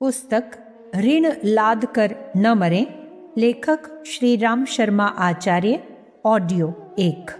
पुस्तक ऋण लाद कर न मरें, लेखक श्री राम शर्मा आचार्य, ऑडियो 1।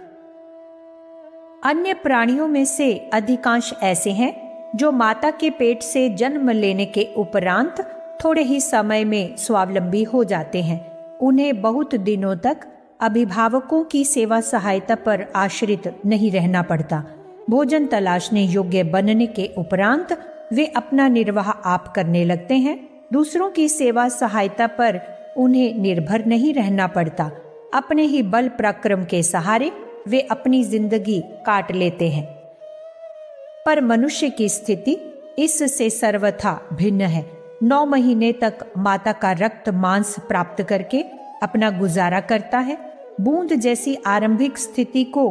अन्य प्राणियों में से अधिकांश ऐसे हैं जो माता के पेट से जन्म लेने के उपरांत थोड़े ही समय में स्वावलंबी हो जाते हैं। उन्हें बहुत दिनों तक अभिभावकों की सेवा सहायता पर आश्रित नहीं रहना पड़ता। भोजन तलाशने योग्य बनने के उपरांत वे अपना निर्वाह आप करने लगते हैं। दूसरों की सेवा सहायता पर उन्हें निर्भर नहीं रहना पड़ता। अपने ही बल पराक्रम के सहारे वे अपनी जिंदगी काट लेते हैं। पर मनुष्य की स्थिति इससे सर्वथा भिन्न है। 9 महीने तक माता का रक्त मांस प्राप्त करके अपना गुजारा करता है। बूंद जैसी आरंभिक स्थिति को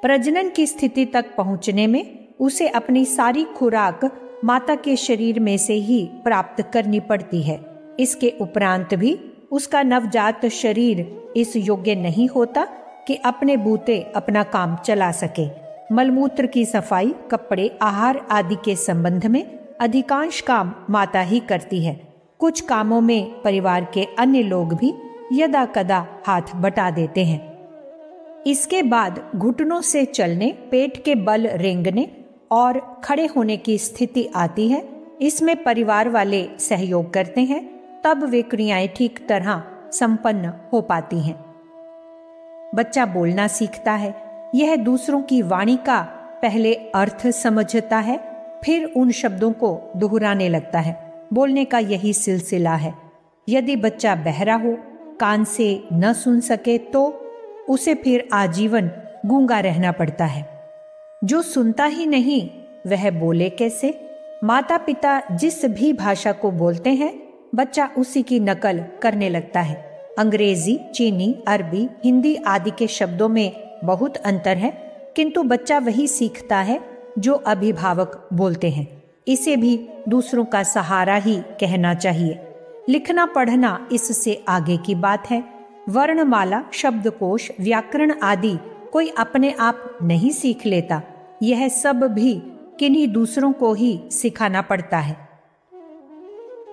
प्रजनन की स्थिति तक पहुंचने में उसे अपनी सारी खुराक माता के शरीर में से ही प्राप्त करनी पड़ती है। इसके उपरांत भी उसका नवजात शरीर इस योग्य नहीं होता कि अपने बूते अपना काम चला सके। मलमूत्र की सफाई, कपड़े, आहार आदि के संबंध में अधिकांश काम माता ही करती है। कुछ कामों में परिवार के अन्य लोग भी यदा कदा हाथ बटा देते हैं। इसके बाद घुटनों से चलने, पेट के बल रेंगने और खड़े होने की स्थिति आती है। इसमें परिवार वाले सहयोग करते हैं, तब वे क्रियाएं ठीक तरह संपन्न हो पाती हैं। बच्चा बोलना सीखता है। यह दूसरों की वाणी का पहले अर्थ समझता है, फिर उन शब्दों को दोहराने लगता है। बोलने का यही सिलसिला है। यदि बच्चा बहरा हो, कान से न सुन सके, तो उसे फिर आजीवन गूंगा रहना पड़ता है। जो सुनता ही नहीं वह बोले कैसे? माता पिता जिस भी भाषा को बोलते हैं, बच्चा उसी की नकल करने लगता है। अंग्रेजी, चीनी, अरबी, हिंदी आदि के शब्दों में बहुत अंतर है, किंतु बच्चा वही सीखता है जो अभिभावक बोलते हैं। इसे भी दूसरों का सहारा ही कहना चाहिए। लिखना पढ़ना इससे आगे की बात है। वर्णमाला, शब्दकोश, व्याकरण आदि कोई अपने आप नहीं सीख लेता। यह सब भी किन्हीं दूसरों को ही सिखाना पड़ता है।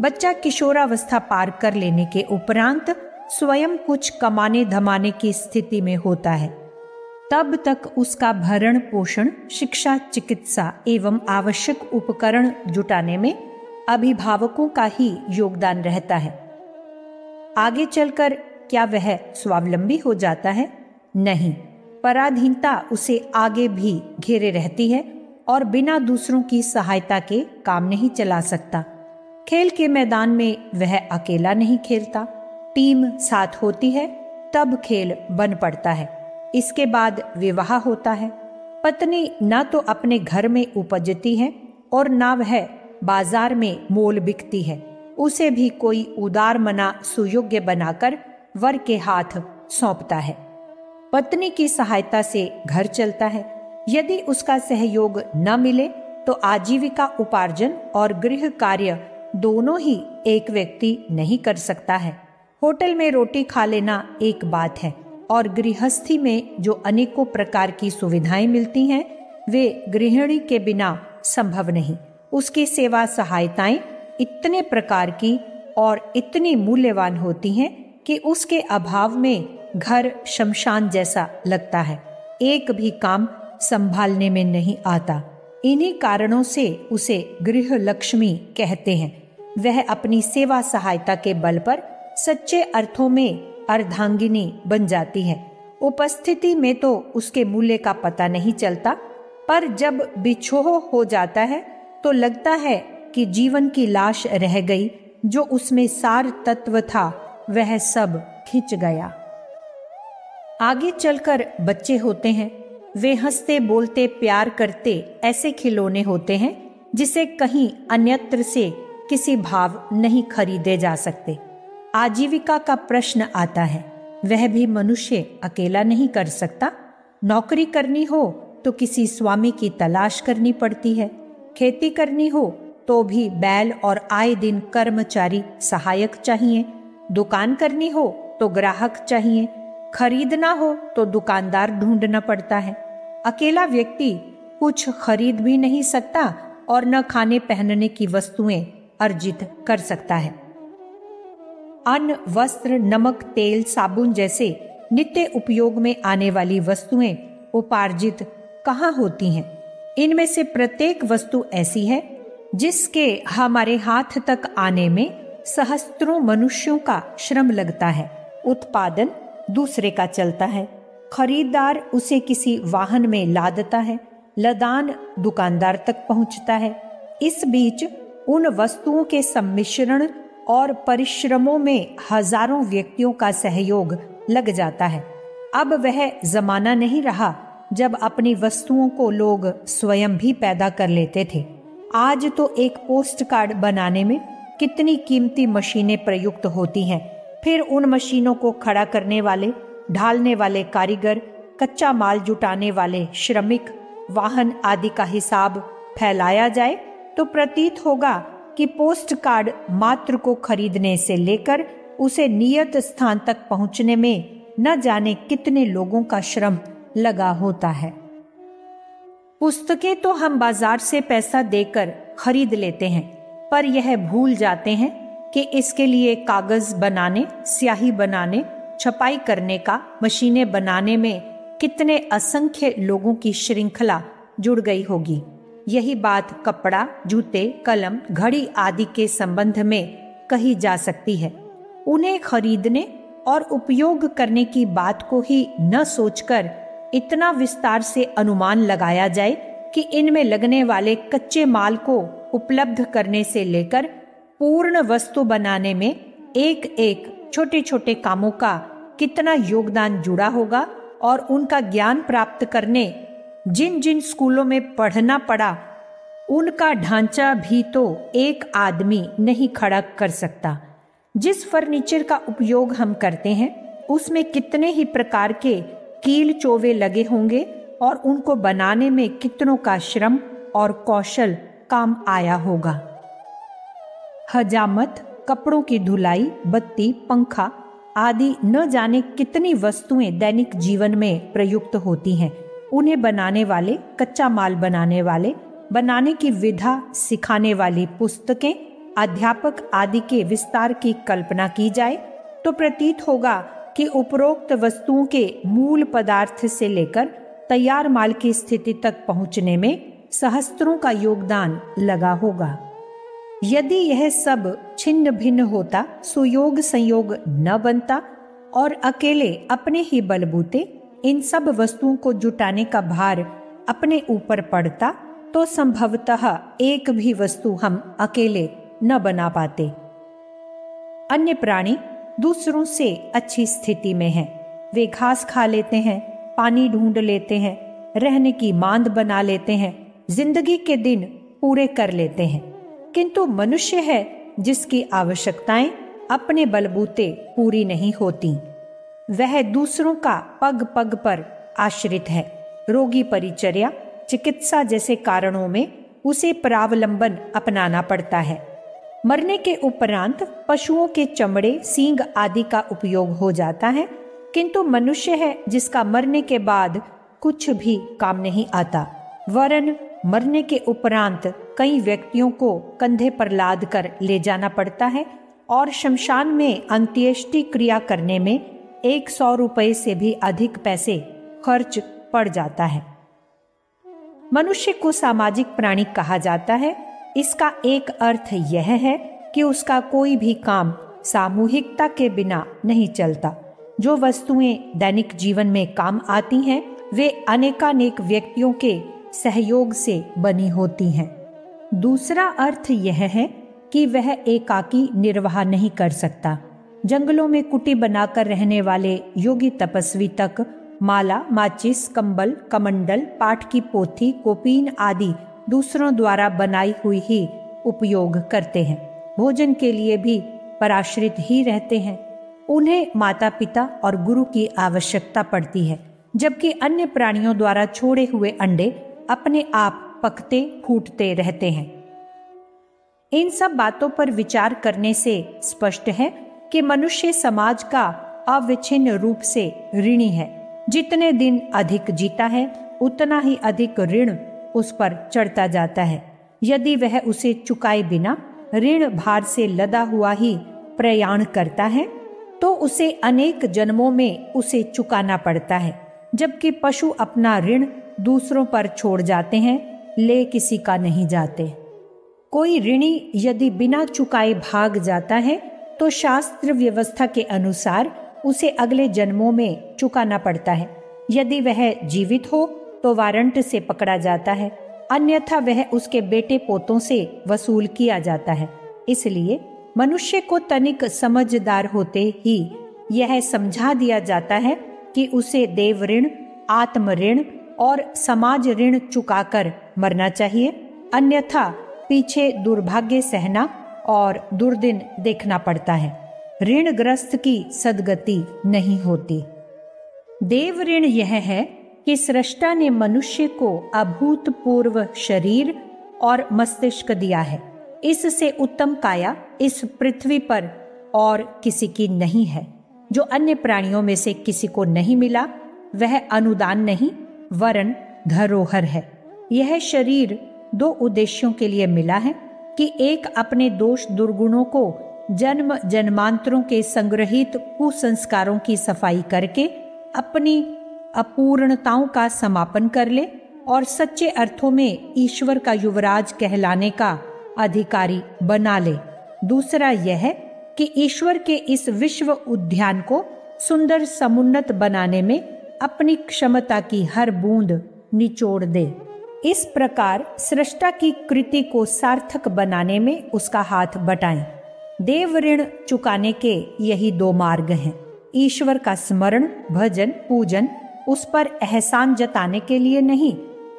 बच्चा किशोरावस्था पार कर लेने के उपरांत स्वयं कुछ कमाने धमाने की स्थिति में होता है। तब तक उसका भरण पोषण, शिक्षा, चिकित्सा एवं आवश्यक उपकरण जुटाने में अभिभावकों का ही योगदान रहता है। आगे चलकर क्या वह स्वावलंबी हो जाता है? नहीं, पराधीनता उसे आगे भी घेरे रहती है और बिना दूसरों की सहायता के काम नहीं चला सकता। खेल के मैदान में वह अकेला नहीं खेलता, टीम साथ होती है तब खेल बन पड़ता है। इसके बाद विवाह होता है। पत्नी न तो अपने घर में उपजती है और न वह बाजार में मोल बिकती है। उसे भी कोई उदार मना सुयोग्य बनाकर वर के हाथ सौंपता है। पत्नी की सहायता से घर चलता है। यदि उसका सहयोग न मिले तो आजीविका उपार्जन और गृह कार्य दोनों ही एक व्यक्ति नहीं कर सकता है। होटल में रोटी खा लेना एक बात है और गृहस्थी में जो अनेकों प्रकार की सुविधाएं मिलती हैं, वे गृहिणी के बिना संभव नहीं। उसकी सेवा सहायताएं इतने प्रकार की और इतनी मूल्यवान होती हैं कि उसके अभाव में घर शमशान जैसा लगता है। एक भी काम संभालने में नहीं आता। इन्हीं कारणों से उसे गृह लक्ष्मी कहते हैं। वह अपनी सेवा सहायता के बल पर सच्चे अर्थों में अर्धांगिनी बन जाती है। उपस्थिति में तो उसके मूल्य का पता नहीं चलता, पर जब बिछोह हो जाता है तो लगता है कि जीवन की लाश रह गई। जो उसमें सार तत्व था वह सब खिंच गया। आगे चलकर बच्चे होते हैं। वे हंसते बोलते प्यार करते ऐसे खिलौने होते हैं जिसे कहीं अन्यत्र से किसी भाव नहीं खरीदे जा सकते। आजीविका का प्रश्न आता है। वह भी मनुष्य अकेला नहीं कर सकता। नौकरी करनी हो तो किसी स्वामी की तलाश करनी पड़ती है। खेती करनी हो तो भी बैल और आए दिन कर्मचारी सहायक चाहिए। दुकान करनी हो तो ग्राहक चाहिए। खरीदना हो तो दुकानदार ढूंढना पड़ता है। अकेला व्यक्ति कुछ खरीद भी नहीं सकता और न खाने पहनने की वस्तुएं अर्जित कर सकता है। अन्न, वस्त्र, नमक, तेल, साबुन जैसे नित्य उपयोग में आने वाली वस्तुएं उपार्जित कहाँ होती हैं? इनमें से प्रत्येक वस्तु ऐसी है जिसके हमारे हाथ तक आने में सहस्त्रों मनुष्यों का श्रम लगता है। उत्पादन दूसरे का चलता है, खरीदार उसे किसी वाहन में लादता है, लदान दुकानदार तक पहुंचता है। इस बीच उन वस्तुओं के सम्मिश्रण और परिश्रमों में हजारों व्यक्तियों का सहयोग लग जाता है। अब वह जमाना नहीं रहा जब अपनी वस्तुओं को लोग स्वयं भी पैदा कर लेते थे। आज तो एक पोस्ट कार्ड बनाने में कितनी कीमती मशीनें प्रयुक्त होती हैं। फिर उन मशीनों को खड़ा करने वाले, ढालने वाले कारीगर, कच्चा माल जुटाने वाले श्रमिक, वाहन आदि का हिसाब फैलाया जाए तो प्रतीत होगा कि पोस्ट कार्ड मात्र को खरीदने से लेकर उसे नियत स्थान तक पहुंचने में न जाने कितने लोगों का श्रम लगा होता है। पुस्तकें तो हम बाजार से पैसा देकर खरीद लेते हैं, पर यह भूल जाते हैं कि इसके लिए कागज बनाने, स्याही बनाने, छपाई करने का, मशीनें बनाने में कितने असंख्य लोगों की श्रृंखला जुड़ गई होगी। यही बात कपड़ा, जूते, कलम, घड़ी आदि के संबंध में कही जा सकती है। उन्हें खरीदने और उपयोग करने की बात को ही न सोचकर इतना विस्तार से अनुमान लगाया जाए कि इनमें लगने वाले कच्चे माल को उपलब्ध करने से लेकर पूर्ण वस्तु बनाने में एक एक छोटे छोटे कामों का कितना योगदान जुड़ा होगा, और उनका ज्ञान प्राप्त करने जिन जिन स्कूलों में पढ़ना पड़ा उनका ढांचा भी तो एक आदमी नहीं खड़ा कर सकता। जिस फर्नीचर का उपयोग हम करते हैं उसमें कितने ही प्रकार के कील चोवे लगे होंगे और उनको बनाने में कितनों का श्रम और कौशल काम आया होगा। हजामत, कपड़ों की धुलाई, बत्ती, पंखा आदि न जाने कितनी वस्तुएं दैनिक जीवन में प्रयुक्त होती हैं। उन्हें बनाने वाले, कच्चा माल बनाने वाले, बनाने की विधा सिखाने वाली पुस्तकें, अध्यापक आदि के विस्तार की कल्पना की जाए तो प्रतीत होगा कि उपरोक्त वस्तुओं के मूल पदार्थ से लेकर तैयार माल की स्थिति तक पहुंचने में सहस्त्रों का योगदान लगा होगा। यदि यह सब छिन्न भिन्न होता, सुयोग संयोग न बनता और अकेले अपने ही बलबूते इन सब वस्तुओं को जुटाने का भार अपने ऊपर पड़ता तो संभवतः एक भी वस्तु हम अकेले न बना पाते। अन्य प्राणी दूसरों से अच्छी स्थिति में हैं। वे घास खा लेते हैं, पानी ढूंढ लेते हैं, रहने की मांद बना लेते हैं, जिंदगी के दिन पूरे कर लेते हैं। किंतु मनुष्य है जिसकी आवश्यकताएं अपने बलबूते पूरी नहीं होती। वह दूसरों का पग पग पर आश्रित है। रोगी परिचर्या, चिकित्सा जैसे कारणों में उसे परावलंबन अपनाना पड़ता है। मरने के उपरांत पशुओं के चमड़े, सींग आदि का उपयोग हो जाता है, किंतु मनुष्य है जिसका मरने के बाद कुछ भी काम नहीं आता। वरन मरने के उपरांत कई व्यक्तियों को कंधे पर लाद कर ले जाना पड़ता है और शमशान में अंत्येष्टि क्रिया करने में 100 रुपये से भी अधिक पैसे खर्च पड़ जाता है। मनुष्य को सामाजिक प्राणी कहा जाता है। इसका एक अर्थ यह है कि उसका कोई भी काम सामूहिकता के बिना नहीं चलता। जो वस्तुएं दैनिक जीवन में काम आती हैं वे अनेकानेक व्यक्तियों के सहयोग से बनी होती हैं। दूसरा अर्थ यह है कि वह एकाकी निर्वाह नहीं कर सकता। जंगलों में कुटी बनाकर रहने वाले योगी तपस्वी तक माला, माचिस, कंबल, कमंडल, पाठ की पोथी, कोपीन आदि दूसरों द्वारा बनाई हुई ही उपयोग करते हैं। भोजन के लिए भी पराश्रित ही रहते हैं। उन्हें माता पिता और गुरु की आवश्यकता पड़ती है, जबकि अन्य प्राणियों द्वारा छोड़े हुए अंडे अपने आप पकते फूटते रहते हैं। इन सब बातों पर विचार करने से स्पष्ट है कि मनुष्य समाज का अविच्छिन्न रूप से ऋणी है। जितने दिन अधिक जीता है उतना ही अधिक ऋण उस पर चढ़ता जाता है। यदि वह उसे चुकाए बिना ऋण भार से लदा हुआ ही प्रयाण करता है तो उसे अनेक जन्मों में उसे चुकाना पड़ता है, जबकि पशु अपना ऋण दूसरों पर छोड़ जाते हैं, ले किसी का नहीं जाते। कोई ऋणी यदि बिना चुकाए भाग जाता है तो शास्त्र व्यवस्था के अनुसार उसे अगले जन्मों में चुकाना पड़ता है। यदि वह जीवित हो तो वारंट से पकड़ा जाता है, अन्यथा वह उसके बेटे पोतों से वसूल किया जाता है। इसलिए मनुष्य को तनिक समझदार होते ही यह समझा दिया जाता है कि उसे देव ऋण, आत्म ऋण और समाज ऋण चुकाकर मरना चाहिए, अन्यथा पीछे दुर्भाग्य सहना और दुर्दिन देखना पड़ता है। ऋणग्रस्त की सद्गति नहीं होती। देव ऋण यह है कि सृष्टा ने मनुष्य को अभूतपूर्व शरीर और मस्तिष्क दिया है। इससे उत्तम काया इस पृथ्वी पर और किसी की नहीं है। जो अन्य प्राणियों में से किसी को नहीं मिला वह अनुदान नहीं वरन धरोहर है। यह शरीर दो उद्देश्यों के लिए मिला है कि एक अपने दोष दुर्गुणों को जन्म जन्मांतरों के संग्रहित कुसंस्कारों की सफाई करके अपनी अपूर्णताओं का समापन कर ले और सच्चे अर्थों में ईश्वर का युवराज कहलाने का अधिकारी बना ले। दूसरा यह है कि ईश्वर के इस विश्व उद्यान को सुंदर समुन्नत बनाने में अपनी क्षमता की हर बूंद निचोड़ दे। इस प्रकार सृष्टा की कृति को सार्थक बनाने में उसका हाथ बटाएं। देव ऋण चुकाने के यही दो मार्ग हैं। ईश्वर का स्मरण, भजन, पूजन उस पर एहसान जताने के लिए नहीं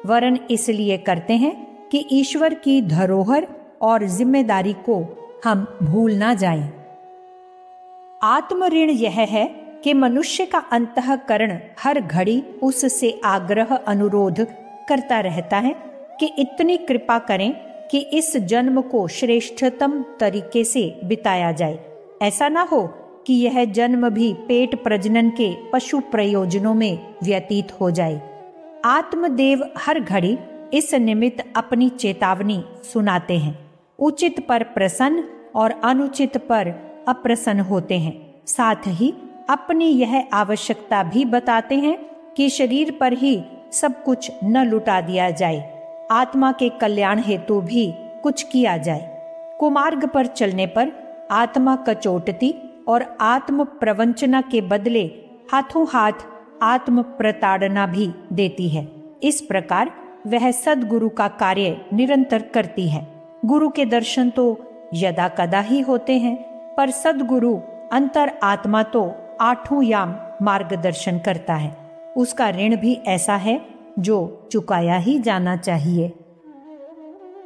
वरन इसलिए करते हैं कि ईश्वर की धरोहर और जिम्मेदारी को हम भूल ना जाएं। आत्म ऋण यह है कि मनुष्य का अंतःकरण हर घड़ी उससे आग्रह अनुरोध करता रहता है कि इतनी कृपा करें कि इस जन्म को श्रेष्ठतम तरीके से बिताया जाए। ऐसा ना हो कि यह जन्म भी पेट प्रजनन के पशु प्रयोजनों में व्यतीत हो जाए। आत्मदेव हर घड़ी इस निमित्त अपनी चेतावनी सुनाते हैं। उचित पर प्रसन्न और अनुचित पर अप्रसन्न होते हैं। साथ ही अपनी यह आवश्यकता भी बताते हैं कि शरीर पर ही सब कुछ न लुटा दिया जाए, आत्मा के कल्याण हेतु भी कुछ किया जाए। कुमार्ग पर चलने पर आत्मा कचोटती और आत्म प्रवंचना के बदले हाथों हाथ आत्म प्रताड़ना भी देती है। इस प्रकार वह सद्गुरु का कार्य निरंतर करती है। गुरु के दर्शन तो यदा कदा ही होते हैं, पर सद्गुरु अंतर आत्मा तो आठों याम मार्गदर्शन करता है। उसका ऋण भी ऐसा है जो चुकाया ही जाना चाहिए।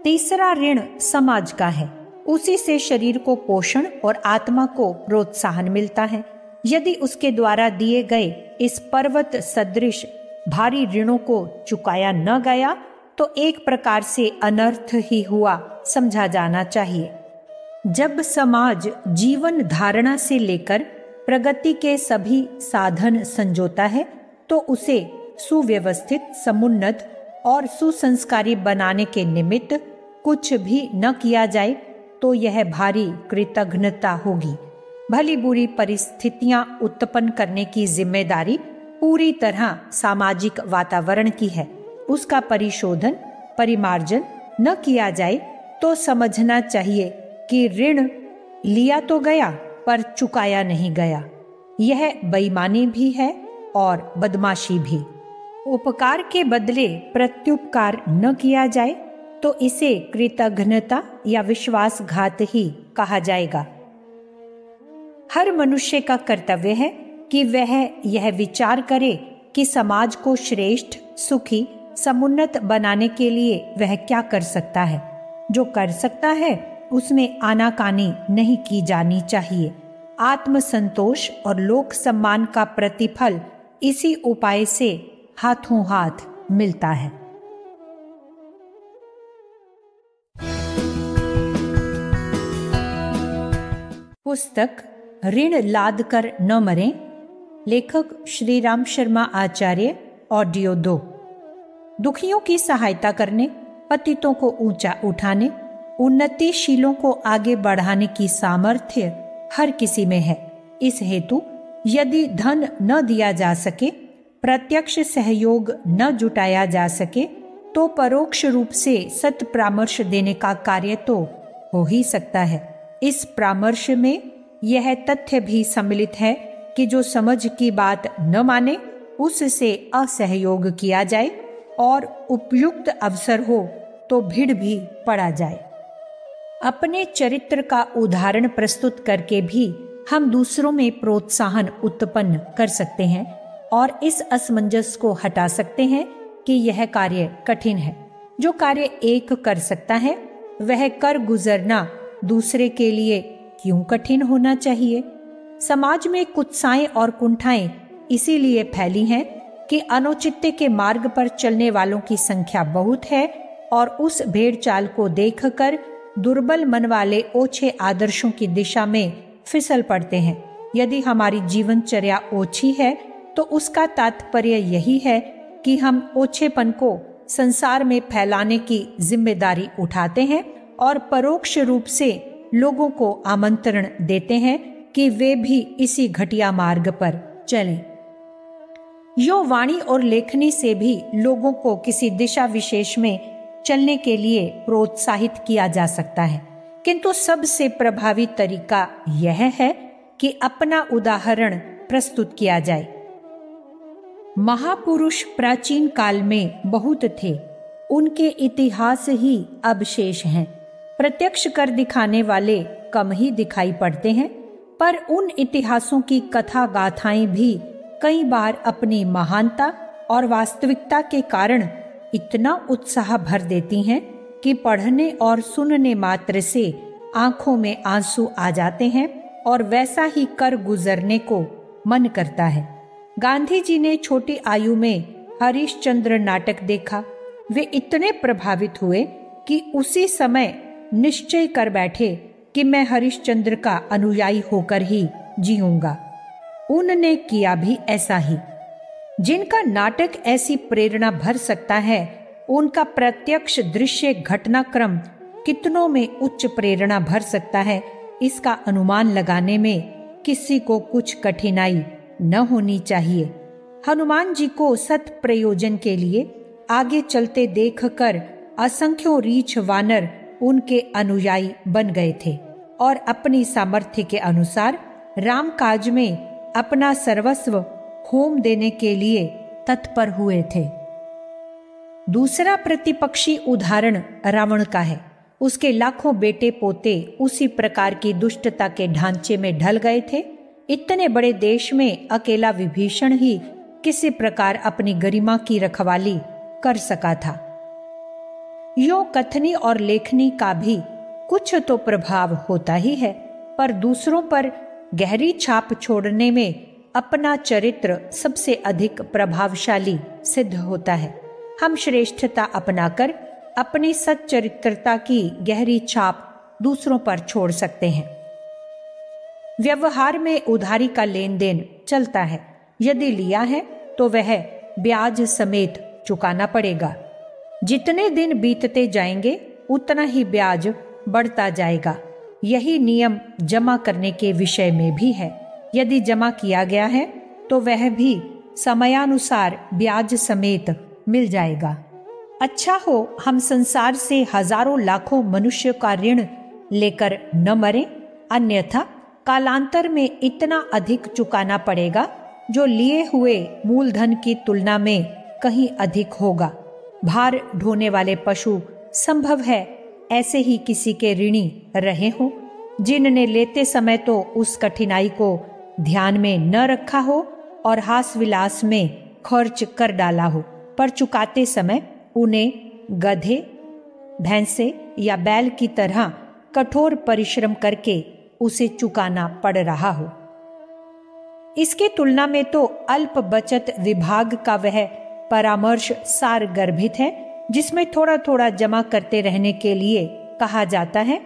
तीसरा ऋण समाज का है। उसी से शरीर को पोषण और आत्मा को प्रोत्साहन मिलता है। यदि उसके द्वारा दिए गए इस पर्वत सदृश भारी ऋणों को चुकाया न गया तो एक प्रकार से अनर्थ ही हुआ समझा जाना चाहिए। जब समाज जीवन धारणा से लेकर प्रगति के सभी साधन संजोता है तो उसे सुव्यवस्थित, समुन्नत और सुसंस्कारी बनाने के निमित्त कुछ भी न किया जाए तो यह भारी कृतघ्नता होगी। भली बुरी परिस्थितियां उत्पन्न करने की जिम्मेदारी पूरी तरह सामाजिक वातावरण की है। उसका परिशोधन, परिमार्जन न किया जाए तो समझना चाहिए कि ऋण लिया तो गया पर चुकाया नहीं गया। यह बेईमानी भी है और बदमाशी भी। उपकार के बदले प्रत्युपकार न किया जाए तो इसे कृतघ्नता या विश्वासघात ही कहा जाएगा। हर मनुष्य का कर्तव्य है कि वह यह विचार करे कि समाज को श्रेष्ठ, सुखी, समुन्नत बनाने के लिए वह क्या कर सकता है। जो कर सकता है उसमें आनाकानी नहीं की जानी चाहिए। आत्मसंतोष और लोक सम्मान का प्रतिफल इसी उपाय से हाथों हाथ मिलता है। पुस्तक ऋण लाद कर न मरें, लेखक श्री राम शर्मा आचार्य, ऑडियो 2। दुखियों की सहायता करने, पतितों को ऊंचा उठाने उन्नतिशीलों को आगे बढ़ाने की सामर्थ्य हर किसी में है। इस हेतु यदि धन न दिया जा सके, प्रत्यक्ष सहयोग न जुटाया जा सके, तो परोक्ष रूप से सत परामर्श देने का कार्य तो हो ही सकता है। इस परामर्श में यह तथ्य भी सम्मिलित है कि जो समझ की बात न माने उससे असहयोग किया जाए और उपयुक्त अवसर हो तो भीड़ भी पड़ा जाए। अपने चरित्र का उदाहरण प्रस्तुत करके भी हम दूसरों में प्रोत्साहन उत्पन्न कर सकते हैं और इस असमंजस को हटा सकते हैं कि यह कार्य कठिन है। जो कार्य एक कर सकता है वह कर गुजरना दूसरे के लिए क्यों कठिन होना चाहिए। समाज में कुत्साएं और कुंठाएं इसीलिए फैली हैं कि अनुचित्य के मार्ग पर चलने वालों की संख्या बहुत है और उस भेड़ चाल को देखकर दुर्बल मन वाले ओछे आदर्शों की दिशा में फिसल पड़ते हैं। यदि हमारी जीवनचर्या ओछी है तो उसका तात्पर्य यही है कि हम ओछेपन को संसार में फैलाने की जिम्मेदारी उठाते हैं और परोक्ष रूप से लोगों को आमंत्रण देते हैं कि वे भी इसी घटिया मार्ग पर चलें। यो वाणी और लेखनी से भी लोगों को किसी दिशा विशेष में चलने के लिए प्रोत्साहित किया जा सकता है, किंतु सबसे प्रभावी तरीका यह है कि अपना उदाहरण प्रस्तुत किया जाए। महापुरुष प्राचीन काल में बहुत थे, उनके इतिहास ही अब शेष हैं। प्रत्यक्ष कर दिखाने वाले कम ही दिखाई पड़ते हैं, पर उन इतिहासों की कथा गाथाएं भी कई बार अपनी महानता और वास्तविकता के कारण इतना उत्साह भर देती हैं कि पढ़ने और सुनने मात्र से आंखों में आंसू आ जाते हैं और वैसा ही कर गुजरने को मन करता है। गांधी जी ने छोटी आयु में हरिश्चंद्र नाटक देखा। वे इतने प्रभावित हुए कि उसी समय निश्चय कर बैठे कि मैं हरिश्चंद्र का अनुयायी होकर ही जीऊंगा। उन्होंने किया भी ऐसा ही। जिनका नाटक ऐसी प्रेरणा भर सकता है, उनका प्रत्यक्ष दृश्य घटनाक्रम कितनों में उच्च प्रेरणा भर सकता है, इसका अनुमान लगाने में किसी को कुछ कठिनाई न होनी चाहिए। हनुमान जी को सत प्रयोजन के लिए आगे चलते देखकर असंख्यों रीछ वानर उनके अनुयायी बन गए थे और अपनी सामर्थ्य के अनुसार राम काज में अपना सर्वस्व होम देने के लिए तत्पर हुए थे। दूसरा प्रतिपक्षी उदाहरण रावण का है। उसके लाखों बेटे पोते उसी प्रकार की दुष्टता के ढांचे में ढल गए थे। इतने बड़े देश में अकेला विभीषण ही किसी प्रकार अपनी गरिमा की रखवाली कर सका था। यो कथनी और लेखनी का भी कुछ तो प्रभाव होता ही है, पर दूसरों पर गहरी छाप छोड़ने में अपना चरित्र सबसे अधिक प्रभावशाली सिद्ध होता है। हम श्रेष्ठता अपनाकर अपनी सच्चरित्रता की गहरी छाप दूसरों पर छोड़ सकते हैं। व्यवहार में उधारी का लेन देन चलता है। यदि लिया है तो वह ब्याज समेत चुकाना पड़ेगा। जितने दिन बीतते जाएंगे उतना ही ब्याज बढ़ता जाएगा। यही नियम जमा करने के विषय में भी है। यदि जमा किया गया है तो वह भी समयानुसार ब्याज समेत मिल जाएगा। अच्छा हो हम संसार से हजारों लाखों मनुष्य का ऋण लेकर न मरें, अन्यथा कालांतर में इतना अधिक चुकाना पड़ेगा जो लिए हुए मूलधन की तुलना में कहीं अधिक होगा। भार ढोने वाले पशु संभव है ऐसे ही किसी के ऋणी रहे हों, जिनने लेते समय तो उस कठिनाई को ध्यान में न रखा हो और हास विलास में खर्च कर डाला हो, पर चुकाते समय उन्हें गधे, भैंसे या बैल की तरह कठोर परिश्रम करके उसे चुकाना पड़ रहा हो। इसकी तुलना में तो अल्प बचत विभाग का वह परामर्श सार गर्भित है, जिसमें थोड़ा थोड़ा जमा करते रहने के लिए कहा जाता है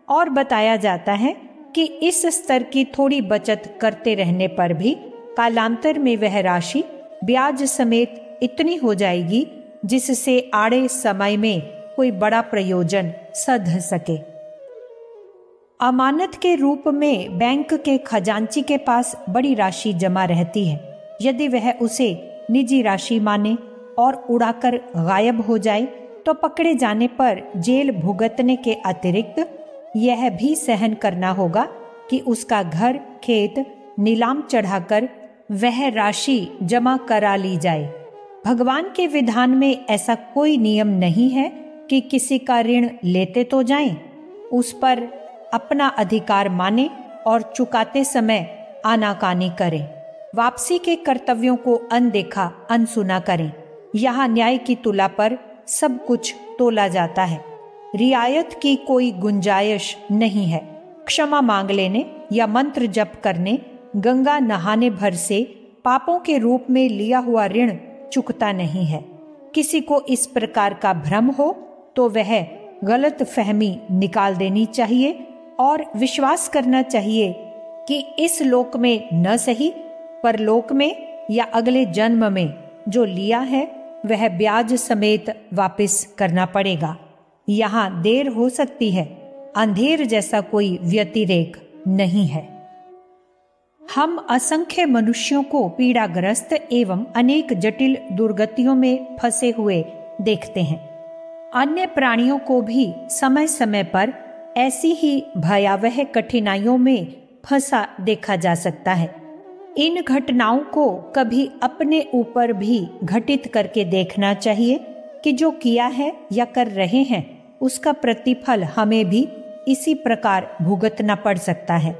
और बताया जाता है कि इस स्तर की थोड़ी बचत करते रहने पर भी कालांतर में वह राशि ब्याज समेत इतनी हो जाएगी जिससे आड़े समय में कोई बड़ा प्रयोजन सध सके। अमानत के रूप में बैंक के खजांची के पास बड़ी राशि जमा रहती है। यदि वह उसे निजी राशि माने और उड़ाकर गायब हो जाए तो पकड़े जाने पर जेल भुगतने के अतिरिक्त यह भी सहन करना होगा कि उसका घर खेत नीलाम चढ़ाकर वह राशि जमा करा ली जाए। भगवान के विधान में ऐसा कोई नियम नहीं है कि किसी का ऋण लेते तो जाएं, उस पर अपना अधिकार माने और चुकाते समय आनाकानी करें। वापसी के कर्तव्यों को अनदेखा अनसुना करें। यहाँ न्याय की तुला पर सब कुछ तोला जाता है। रियायत की कोई गुंजाइश नहीं है। क्षमा मांग लेने या मंत्र जप करने, गंगा नहाने भर से पापों के रूप में लिया हुआ ऋण चुकता नहीं है। किसी को इस प्रकार का भ्रम हो तो वह गलत फहमी निकाल देनी चाहिए और विश्वास करना चाहिए कि इस लोक में न सही पर लोक में या अगले जन्म में जो लिया है वह ब्याज समेत वापस करना पड़ेगा। यहाँ देर हो सकती है, अंधेर जैसा कोई व्यतिरेक नहीं है। हम असंख्य मनुष्यों को पीड़ाग्रस्त एवं अनेक जटिल दुर्गतियों में फंसे हुए देखते हैं। अन्य प्राणियों को भी समय समय पर ऐसी ही भयावह कठिनाइयों में फंसा देखा जा सकता है। इन घटनाओं को कभी अपने ऊपर भी घटित करके देखना चाहिए कि जो किया है या कर रहे हैं उसका प्रतिफल हमें भी इसी प्रकार भुगतना पड़ सकता है।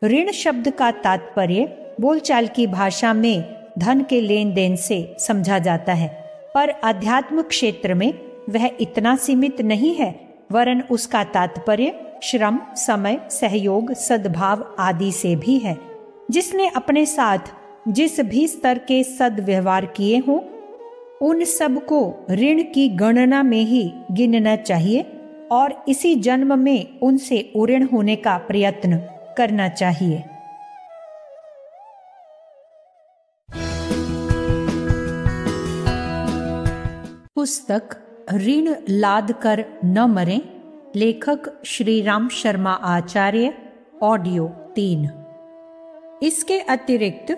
ऋण शब्द का तात्पर्य बोलचाल की भाषा में धन के लेन देन से समझा जाता है, पर अध्यात्म क्षेत्र में वह इतना सीमित नहीं है, वरन उसका तात्पर्य श्रम, समय, सहयोग, सद्भाव आदि से भी है। जिसने अपने साथ जिस भी स्तर के सद्व्यवहार किए हों उन सब को ऋण की गणना में ही गिनना चाहिए और इसी जन्म में उनसे उऋण होने का प्रयत्न करना चाहिए। पुस्तक ऋण लाद कर न मरें, लेखक श्री राम शर्मा आचार्य, ऑडियो 3। इसके अतिरिक्त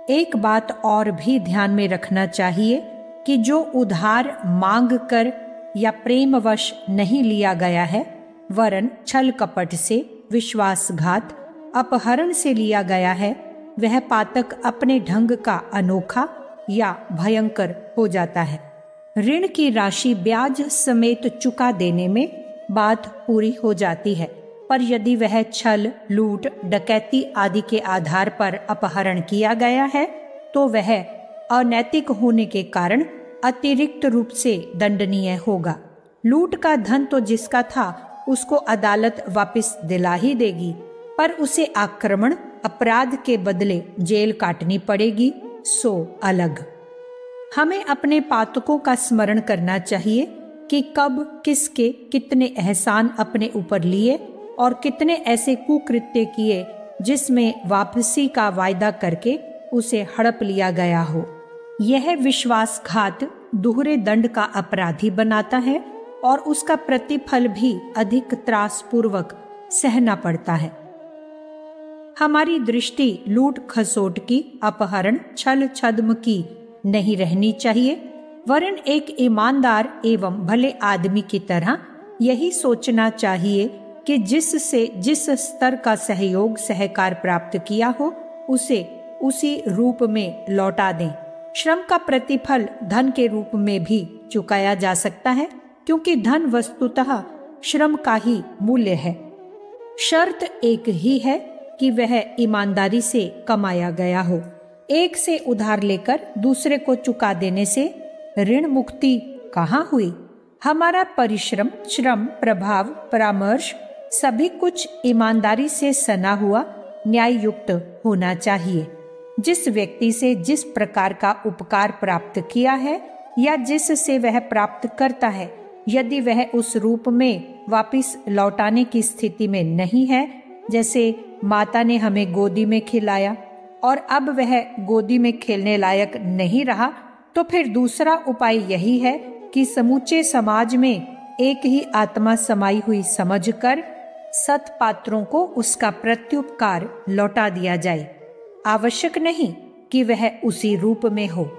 एक बात और भी ध्यान में रखना चाहिए कि जो उधार मांग कर या प्रेमवश नहीं लिया गया है वरन छल कपट से, विश्वासघात, अपहरण से लिया गया है, वह पातक अपने ढंग का अनोखा या भयंकर हो जाता है। ऋण की राशि ब्याज समेत चुका देने में बात पूरी हो जाती है, पर यदि वह छल, लूट, डकैती आदि के आधार पर अपहरण किया गया है तो वह अनैतिक होने के कारण अतिरिक्त रूप से दंडनीय होगा। लूट का धन तो जिसका था उसको अदालत वापस दिला ही देगी, पर उसे आक्रमण, अपराध के बदले जेल काटनी पड़ेगी, सो अलग। हमें अपने पातकों का स्मरण करना चाहिए कि कब किसके कितने एहसान अपने ऊपर लिए और कितने ऐसे कुकृत्य किए जिसमें वापसी का वायदा करके उसे हड़प लिया गया हो। यह विश्वासघात दोहरे दंड का अपराधी बनाता है और उसका प्रतिफल भी अधिक त्रासपूर्वक सहना पड़ता है। हमारी दृष्टि लूट खसोट की, अपहरण, छल छद्म की नहीं रहनी चाहिए, वरन एक ईमानदार एवं भले आदमी की तरह यही सोचना चाहिए कि जिससे जिस स्तर का सहयोग सहकार प्राप्त किया हो उसे उसी रूप में लौटा दें। श्रम का प्रतिफल धन के रूप में भी चुकाया जा सकता है, क्योंकि धन वस्तुतः श्रम का ही मूल्य है। शर्त एक ही है कि वह ईमानदारी से कमाया गया हो। एक से उधार लेकर दूसरे को चुका देने से ऋण मुक्ति कहाँ हुई? हमारा परिश्रम, श्रम, प्रभाव, परामर्श सभी कुछ ईमानदारी से सना हुआ न्याय युक्त होना चाहिए। जिस व्यक्ति से जिस प्रकार का उपकार प्राप्त किया है या जिससे वह प्राप्त करता है, यदि वह उस रूप में वापस लौटाने की स्थिति में नहीं है, जैसे माता ने हमें गोदी में खिलाया और अब वह गोदी में खेलने लायक नहीं रहा, तो फिर दूसरा उपाय यही है कि समूचे समाज में एक ही आत्मा समाई हुई समझकर सत्पात्रों को उसका प्रत्युपकार लौटा दिया जाए। आवश्यक नहीं कि वह उसी रूप में हो।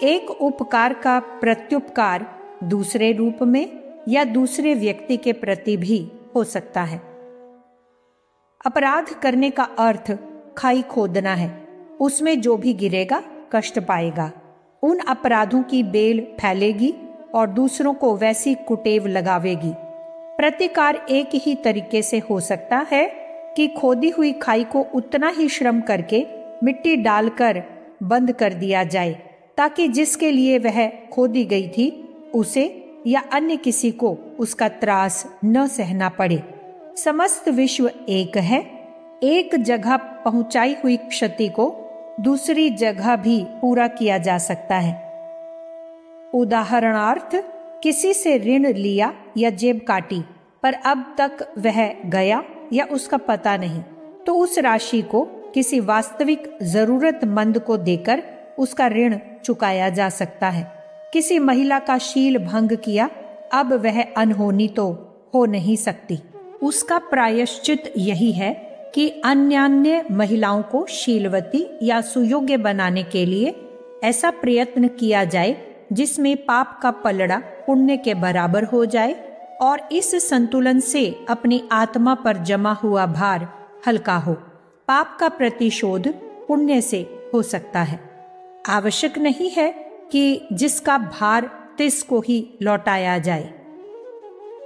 एक उपकार का प्रत्युपकार दूसरे रूप में या दूसरे व्यक्ति के प्रति भी हो सकता है। अपराध करने का अर्थ खाई खोदना है। उसमें जो भी गिरेगा कष्ट पाएगा। उन अपराधों की बेल फैलेगी और दूसरों को वैसी कुटेव लगावेगी। प्रतिकार एक ही तरीके से हो सकता है कि खोदी हुई खाई को उतना ही श्रम करके मिट्टी डालकर बंद कर दिया जाए, ताकि जिसके लिए वह खोदी गई थी उसे या अन्य किसी को उसका त्रास न सहना पड़े। समस्त विश्व एक है। एक जगह पहुंचाई हुई क्षति को दूसरी जगह भी पूरा किया जा सकता है। उदाहरणार्थ, किसी से ऋण लिया या जेब काटी, पर अब तक वह गया या उसका पता नहीं, तो उस राशि को किसी वास्तविक जरूरतमंद को देकर उसका ऋण चुकाया जा सकता है। किसी महिला का शील भंग किया, अब वह अनहोनी तो हो नहीं सकती। उसका प्रायश्चित यही है कि अन्यान्य महिलाओं को शीलवती या सुयोग्य बनाने के लिए ऐसा प्रयत्न किया जाए जिसमें पाप का पलड़ा पुण्य के बराबर हो जाए और इस संतुलन से अपनी आत्मा पर जमा हुआ भार हल्का हो। पाप का प्रतिशोध पुण्य से हो सकता है। आवश्यक नहीं है कि जिसका भार तिस को ही लौटाया जाए।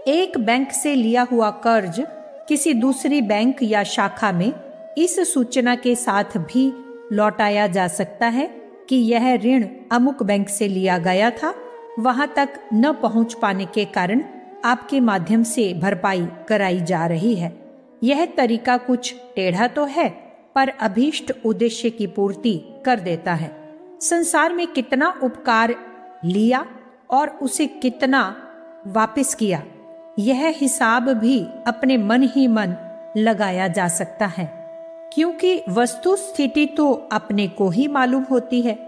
एक बैंक से लिया हुआ कर्ज किसी दूसरी बैंक या शाखा में इस सूचना के साथ भी लौटाया जा सकता है कि यह ऋण अमुक बैंक से लिया गया था, वहां तक न पहुंच पाने के कारण आपके माध्यम से भरपाई कराई जा रही है। यह तरीका कुछ टेढ़ा तो है, पर अभीष्ट उद्देश्य की पूर्ति कर देता है। संसार में कितना उपकार लिया और उसे कितना वापस किया, यह हिसाब भी अपने मन ही मन लगाया जा सकता है, क्योंकि वस्तु स्थिति तो अपने को ही मालूम होती है।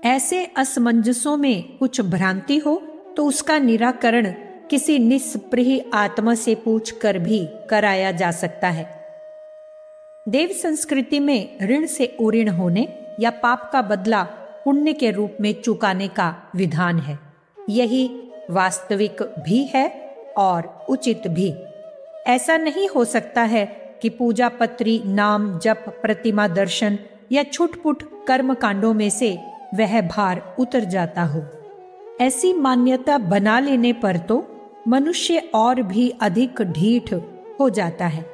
ऐसे असमंजसों में कुछ भ्रांति हो तो उसका निराकरण किसी निष्प्रिय आत्मा से पूछकर भी कराया जा सकता है। देव संस्कृति में ऋण से उऋण होने या पाप का बदला पुण्य के रूप में चुकाने का विधान है। यही वास्तविक भी है और उचित भी। ऐसा नहीं हो सकता है कि पूजा पत्री, नाम जप, प्रतिमा दर्शन या छुटपुट कर्म कांडों में से वह भार उतर जाता हो। ऐसी मान्यता बना लेने पर तो मनुष्य और भी अधिक ढीठ हो जाता है।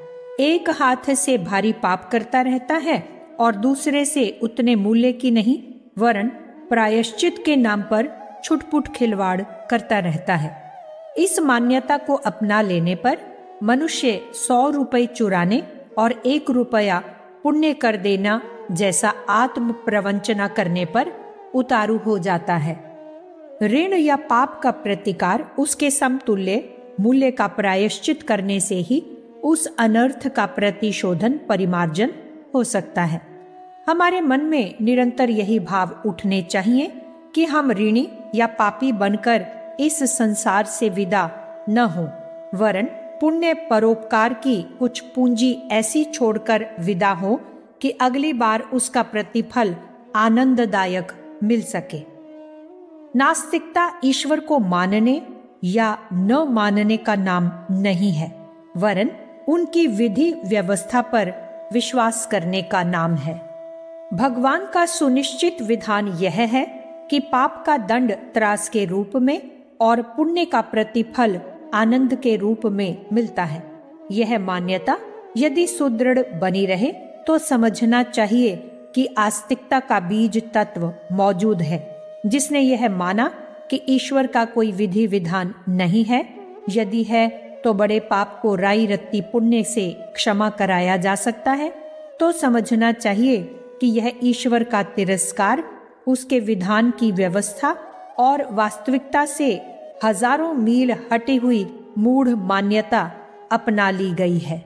एक हाथ से भारी पाप करता रहता है और दूसरे से उतने मूल्य की नहीं, वरन प्रायश्चित के नाम पर छुटपुट खिलवाड़ करता रहता है। इस मान्यता को अपना लेने पर मनुष्य 100 रुपए चुराने और 1 रुपया पुण्य कर देना जैसा आत्म प्रवंचना करने पर उतारू हो जाता है। ऋण या पाप का प्रतिकार उसके समतुल्य मूल्य का प्रायश्चित करने से ही उस अनर्थ का प्रतिशोधन परिमार्जन हो सकता है। हमारे मन में निरंतर यही भाव उठने चाहिए कि हम ऋणी या पापी बनकर इस संसार से विदा न हो, वरन पुण्य परोपकार की कुछ पूंजी ऐसी छोड़कर विदा हो कि अगली बार उसका प्रतिफल आनंददायक मिल सके। नास्तिकता ईश्वर को मानने या न मानने का नाम नहीं है, वरन उनकी विधि व्यवस्था पर विश्वास करने का नाम है। भगवान का सुनिश्चित विधान यह है कि पाप का दंड त्रास के रूप में और पुण्य का प्रतिफल आनंद के रूप में मिलता है। यह मान्यता यदि सुदृढ़ बनी रहे तो समझना चाहिए कि आस्तिकता का बीज तत्व मौजूद है। जिसने यह माना कि ईश्वर का कोई विधि विधान नहीं है, यदि है तो बड़े पाप को राई रत्ती पुण्य से क्षमा कराया जा सकता है, तो समझना चाहिए कि यह ईश्वर का तिरस्कार, उसके विधान की व्यवस्था और वास्तविकता से हजारों मील हटी हुई मूढ़ मान्यता अपना ली गई है।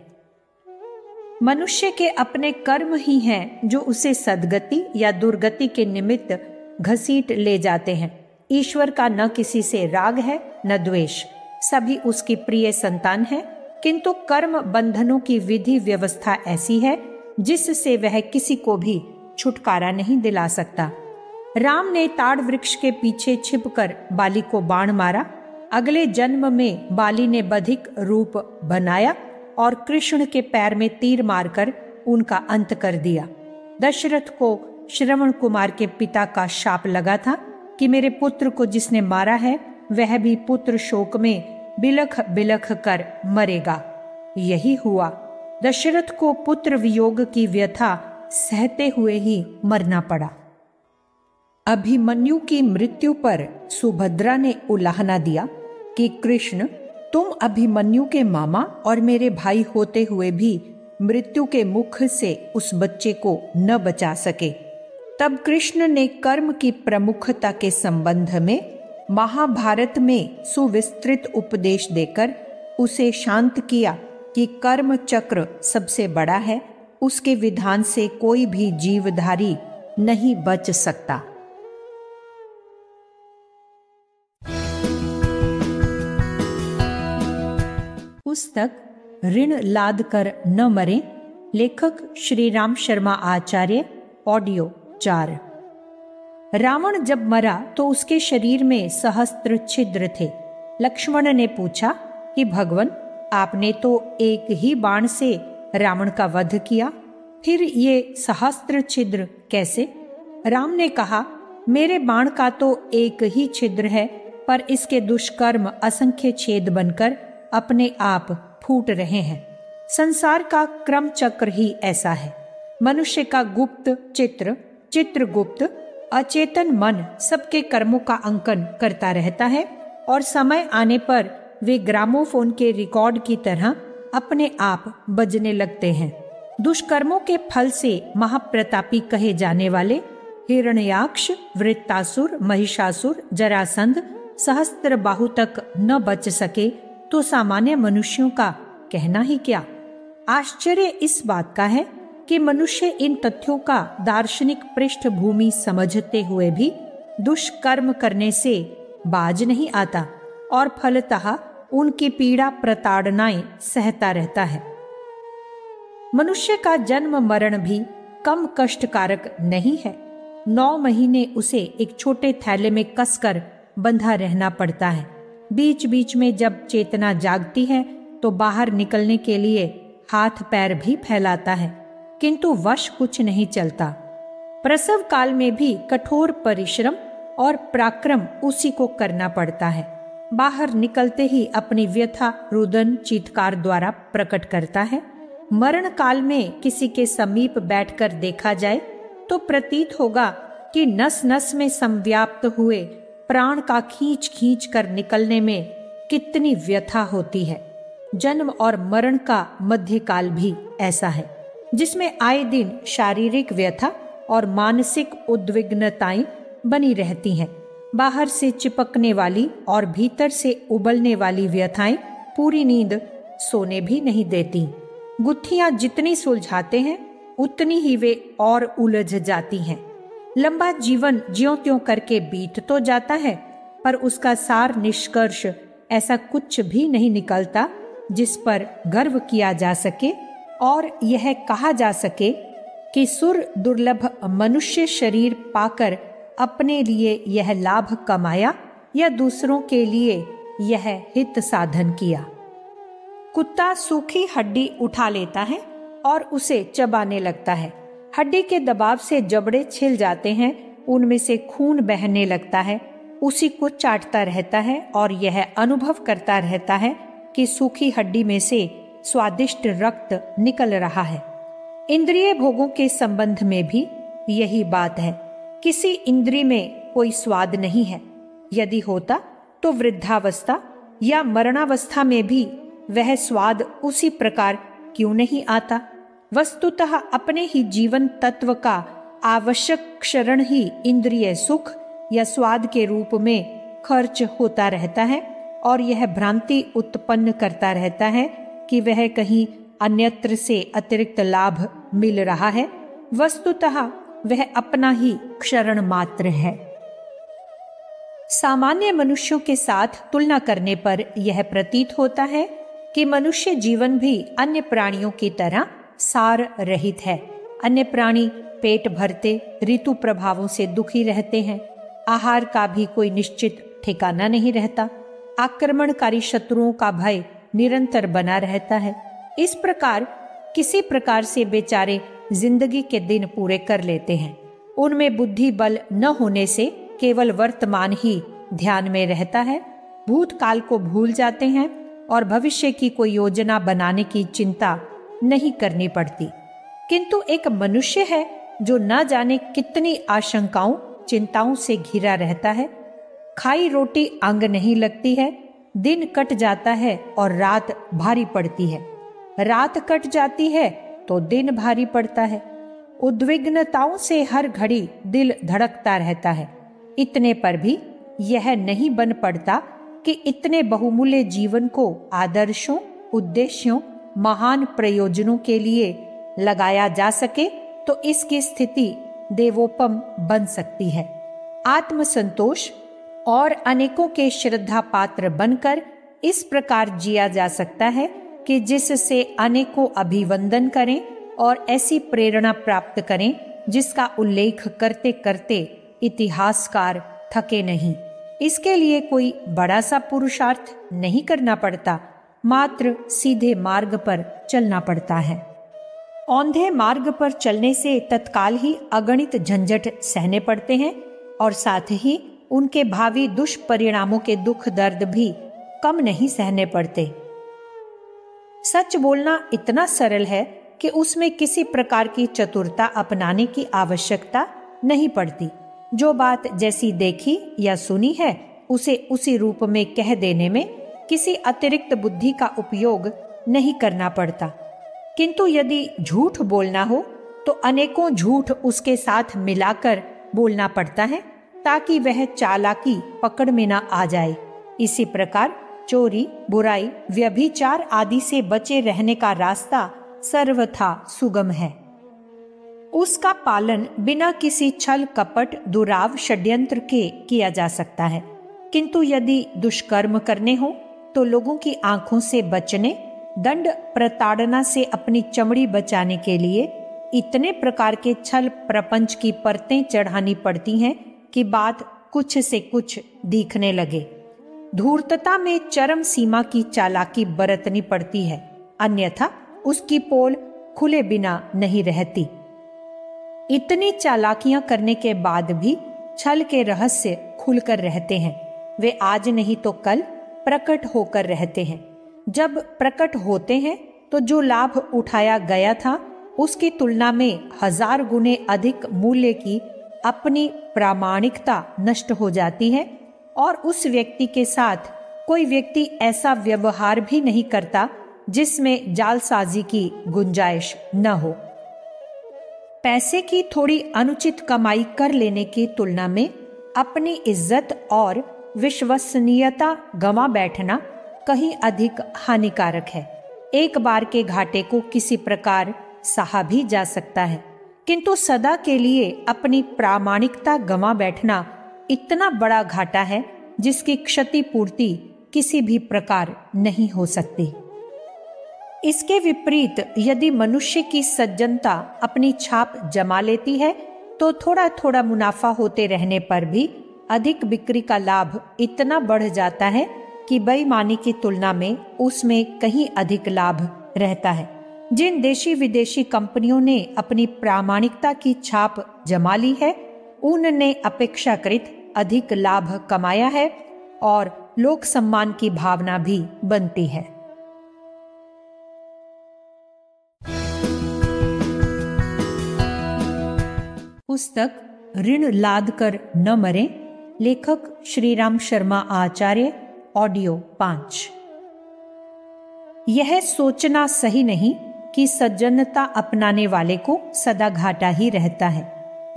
मनुष्य के अपने कर्म ही हैं जो उसे सद्गति या दुर्गति के निमित्त घसीट ले जाते हैं। ईश्वर का न किसी से राग है न द्वेष। सभी उसकी प्रिय संतान हैं, किंतु कर्म बंधनों की विधि व्यवस्था ऐसी है जिससे वह किसी को भी छुटकारा नहीं दिला सकता। राम ने ताड़ वृक्ष के पीछे छिपकर बाली को बाण मारा। अगले जन्म में बाली ने बधिक रूप बनाया और कृष्ण के पैर में तीर मारकर उनका अंत कर दिया। दशरथ को श्रवण कुमार के पिता का शाप लगा था कि मेरे पुत्र को जिसने मारा है वह भी पुत्र शोक में बिलख बिलख कर मरेगा। यही हुआ। दशरथ को पुत्र वियोग की व्यथा सहते हुए ही मरना पड़ा। अभिमन्यु की मृत्यु पर सुभद्रा ने उलाहना दिया कि कृष्ण, तुम अभिमन्यु के मामा और मेरे भाई होते हुए भी मृत्यु के मुख से उस बच्चे को न बचा सके। तब कृष्ण ने कर्म की प्रमुखता के संबंध में महाभारत में सुविस्तृत उपदेश देकर उसे शांत किया कि कर्म चक्र सबसे बड़ा है, उसके विधान से कोई भी जीवधारी नहीं बच सकता। पुस्तक ऋण लाद कर न मरे, लेखक श्री राम शर्मा आचार्य, ऑडियो 4। रावण जब मरा तो उसके शरीर में सहस्त्र छिद्र थे। लक्ष्मण ने पूछा कि भगवन, आपने तो एक ही बाण से रावण का वध किया, फिर ये सहस्त्र छिद्र कैसे? राम ने कहा, मेरे बाण का तो एक ही छिद्र है, पर इसके दुष्कर्म असंख्य छेद बनकर अपने आप फूट रहे हैं। संसार का क्रम चक्र ही ऐसा है। मनुष्य का गुप्त चित्र, चित्रगुप्त अचेतन मन सबके कर्मों का अंकन करता रहता है और समय आने पर वे ग्रामोफोन के रिकॉर्ड की तरह अपने आप बजने लगते हैं। दुष्कर्मों के फल से महाप्रतापी कहे जाने वाले हिरण्याक्ष, वृत्तासुर, महिषासुर, जरासंध, सहस्त्रबाहु तक न बच सके तो सामान्य मनुष्यों का कहना ही क्या। आश्चर्य इस बात का है कि मनुष्य इन तथ्यों का दार्शनिक पृष्ठभूमि समझते हुए भी दुष्कर्म करने से बाज नहीं आता और फलतः उनकी पीड़ा प्रताड़नाएं सहता रहता है। मनुष्य का जन्म मरण भी कम कष्टकारक नहीं है। 9 महीने उसे एक छोटे थैले में कसकर बंधा रहना पड़ता है। बीच बीच में जब चेतना जागती है तो बाहर निकलने के लिए हाथ पैर भी फैलाता है, किंतु वश कुछ नहीं चलता। प्रसव काल में भी कठोर परिश्रम और पराक्रम उसी को करना पड़ता है। बाहर निकलते ही अपनी व्यथा रुदन चीत्कार द्वारा प्रकट करता है। मरण काल में किसी के समीप बैठकर देखा जाए तो प्रतीत होगा कि नस नस में संव्याप्त हुए प्राण का खींच खींच कर निकलने में कितनी व्यथा होती है। जन्म और मरण का मध्यकाल भी ऐसा है, जिसमें आए दिन शारीरिक व्यथा और मानसिक उद्विग्नताएं बनी रहती हैं। बाहर से चिपकने वाली और भीतर से उबलने वाली व्यथाएं पूरी नींद सोने भी नहीं देती। गुत्थियां जितनी सुलझाते हैं उतनी ही वे और उलझ जाती हैं। लंबा जीवन ज्यों त्यों करके बीत तो जाता है, पर उसका सार निष्कर्ष ऐसा कुछ भी नहीं निकलता जिस पर गर्व किया जा सके और यह कहा जा सके कि सुर दुर्लभ मनुष्य शरीर पाकर अपने लिए यह लाभ कमाया या दूसरों के लिए यह हित साधन किया। कुत्ता सूखी हड्डी उठा लेता है और उसे चबाने लगता है। हड्डी के दबाव से जबड़े छिल जाते हैं, उनमें से खून बहने लगता है। उसी को चाटता रहता है और यह अनुभव करता रहता है कि सूखी हड्डी में से स्वादिष्ट रक्त निकल रहा है। इंद्रिय भोगों के संबंध में भी यही बात है। किसी इंद्रिय में कोई स्वाद नहीं है। यदि होता तो वृद्धावस्था या मरणावस्था में भी वह स्वाद उसी प्रकार क्यों नहीं आता? वस्तुतः अपने ही जीवन तत्व का आवश्यक क्षरण ही इंद्रिय सुख या स्वाद के रूप में खर्च होता रहता है और यह भ्रांति उत्पन्न करता रहता है कि वह कहीं अन्यत्र से अतिरिक्त लाभ मिल रहा है। वस्तुतः वह अपना ही क्षरण मात्र है। सामान्य मनुष्यों के साथ तुलना करने पर यह प्रतीत होता है कि मनुष्य जीवन भी अन्य प्राणियों की तरह सार रहित है। अन्य प्राणी पेट भरते ऋतु प्रभावों से दुखी रहते हैं। आहार का भी कोई निश्चित ठिकाना नहीं रहता। आक्रमणकारी शत्रुओं का भय निरंतर बना रहता है। इस प्रकार किसी प्रकार से बेचारे जिंदगी के दिन पूरे कर लेते हैं। उनमें बुद्धि बल न होने से केवल वर्तमान ही ध्यान में रहता है। भूतकाल को भूल जाते हैं और भविष्य की कोई योजना बनाने की चिंता नहीं करनी पड़ती। किंतु एक मनुष्य है जो न जाने कितनी आशंकाओं चिंताओं से घिरा रहता है। खाई रोटी अंग नहीं लगती है। दिन कट जाता है और रात भारी पड़ती है। रात कट जाती है तो दिन भारी पड़ता है। उद्विग्नताओं से हर घड़ी दिल धड़कता रहता है। इतने पर भी यह नहीं बन पड़ता कि इतने बहुमूल्य जीवन को आदर्शों, उद्देश्यों, महान प्रयोजनों के लिए लगाया जा सके तो इसकी स्थिति देवोपम बन सकती है। आत्मसंतोष और अनेकों के श्रद्धा पात्र बनकर इस प्रकार जिया जा सकता है कि जिससे अनेकों अभिवंदन करें और ऐसी प्रेरणा प्राप्त करें जिसका उल्लेख करते करते इतिहासकार थके नहीं। इसके लिए कोई बड़ा सा पुरुषार्थ नहीं करना पड़ता, मात्र सीधे मार्ग पर चलना पड़ता है। औंधे मार्ग पर चलने से तत्काल ही अगणित झंझट सहने पड़ते हैं और साथ ही उनके भावी दुष्परिणामों के दुख दर्द भी कम नहीं सहने पड़ते। सच बोलना इतना सरल है कि उसमें किसी प्रकार की चतुरता अपनाने की आवश्यकता नहीं पड़ती। जो बात जैसी देखी या सुनी है उसे उसी रूप में कह देने में किसी अतिरिक्त बुद्धि का उपयोग नहीं करना पड़ता। किंतु यदि झूठ बोलना हो तो अनेकों झूठ उसके साथ मिलाकर बोलना पड़ता है ताकि वह चालाकी पकड़ में न आ जाए। इसी प्रकार चोरी, बुराई, व्यभिचार आदि से बचे रहने का रास्ता सर्वथा सुगम है। उसका पालन बिना किसी छल कपट दुराव षड्यंत्र के किया जा सकता है। किंतु यदि दुष्कर्म करने हो तो लोगों की आंखों से बचने, दंड प्रताड़ना से अपनी चमड़ी बचाने के लिए इतने प्रकार के छल प्रपंच की परतें चढ़ानी पड़ती हैं कि बात कुछ से कुछ दिखने लगे। धूर्तता में चरम सीमा की चालाकी बरतनी पड़ती है, अन्यथा उसकी पोल खुले बिना नहीं रहती। इतनी चालाकियां करने के बाद भी छल के रहस्य खुलकर रहते हैं। वे आज नहीं तो कल प्रकट होकर रहते हैं। जब प्रकट होते हैं तो जो लाभ उठाया गया था उसकी तुलना में 1000 गुने अधिक मूल्य की अपनी प्रामाणिकता नष्ट हो जाती है और उस व्यक्ति के साथ कोई व्यक्ति ऐसा व्यवहार भी नहीं करता जिसमें जालसाजी की गुंजाइश न हो। पैसे की थोड़ी अनुचित कमाई कर लेने की तुलना में अपनी इज्जत और विश्वसनीयता गंवा बैठना कहीं अधिक हानिकारक है। एक बार के घाटे को किसी प्रकार सहा भी जा सकता है, किंतु सदा के लिए अपनी प्रामाणिकता गंवा बैठना इतना बड़ा घाटा है जिसकी क्षतिपूर्ति किसी भी प्रकार नहीं हो सकती। इसके विपरीत यदि मनुष्य की सज्जनता अपनी छाप जमा लेती है तो थोड़ा थोड़ा मुनाफा होते रहने पर भी अधिक बिक्री का लाभ इतना बढ़ जाता है कि बेईमानी की तुलना में उसमें कहीं अधिक लाभ रहता है। जिन देशी विदेशी कंपनियों ने अपनी प्रामाणिकता की छाप जमा ली है उनने अपेक्षाकृत अधिक लाभ कमाया है और लोक सम्मान की भावना भी बनती है। पुस्तक ऋण लाद कर न मरे, लेखक श्रीराम शर्मा आचार्य, ऑडियो 5। यह सोचना सही नहीं कि सज्जनता अपनाने वाले को सदा घाटा ही रहता है।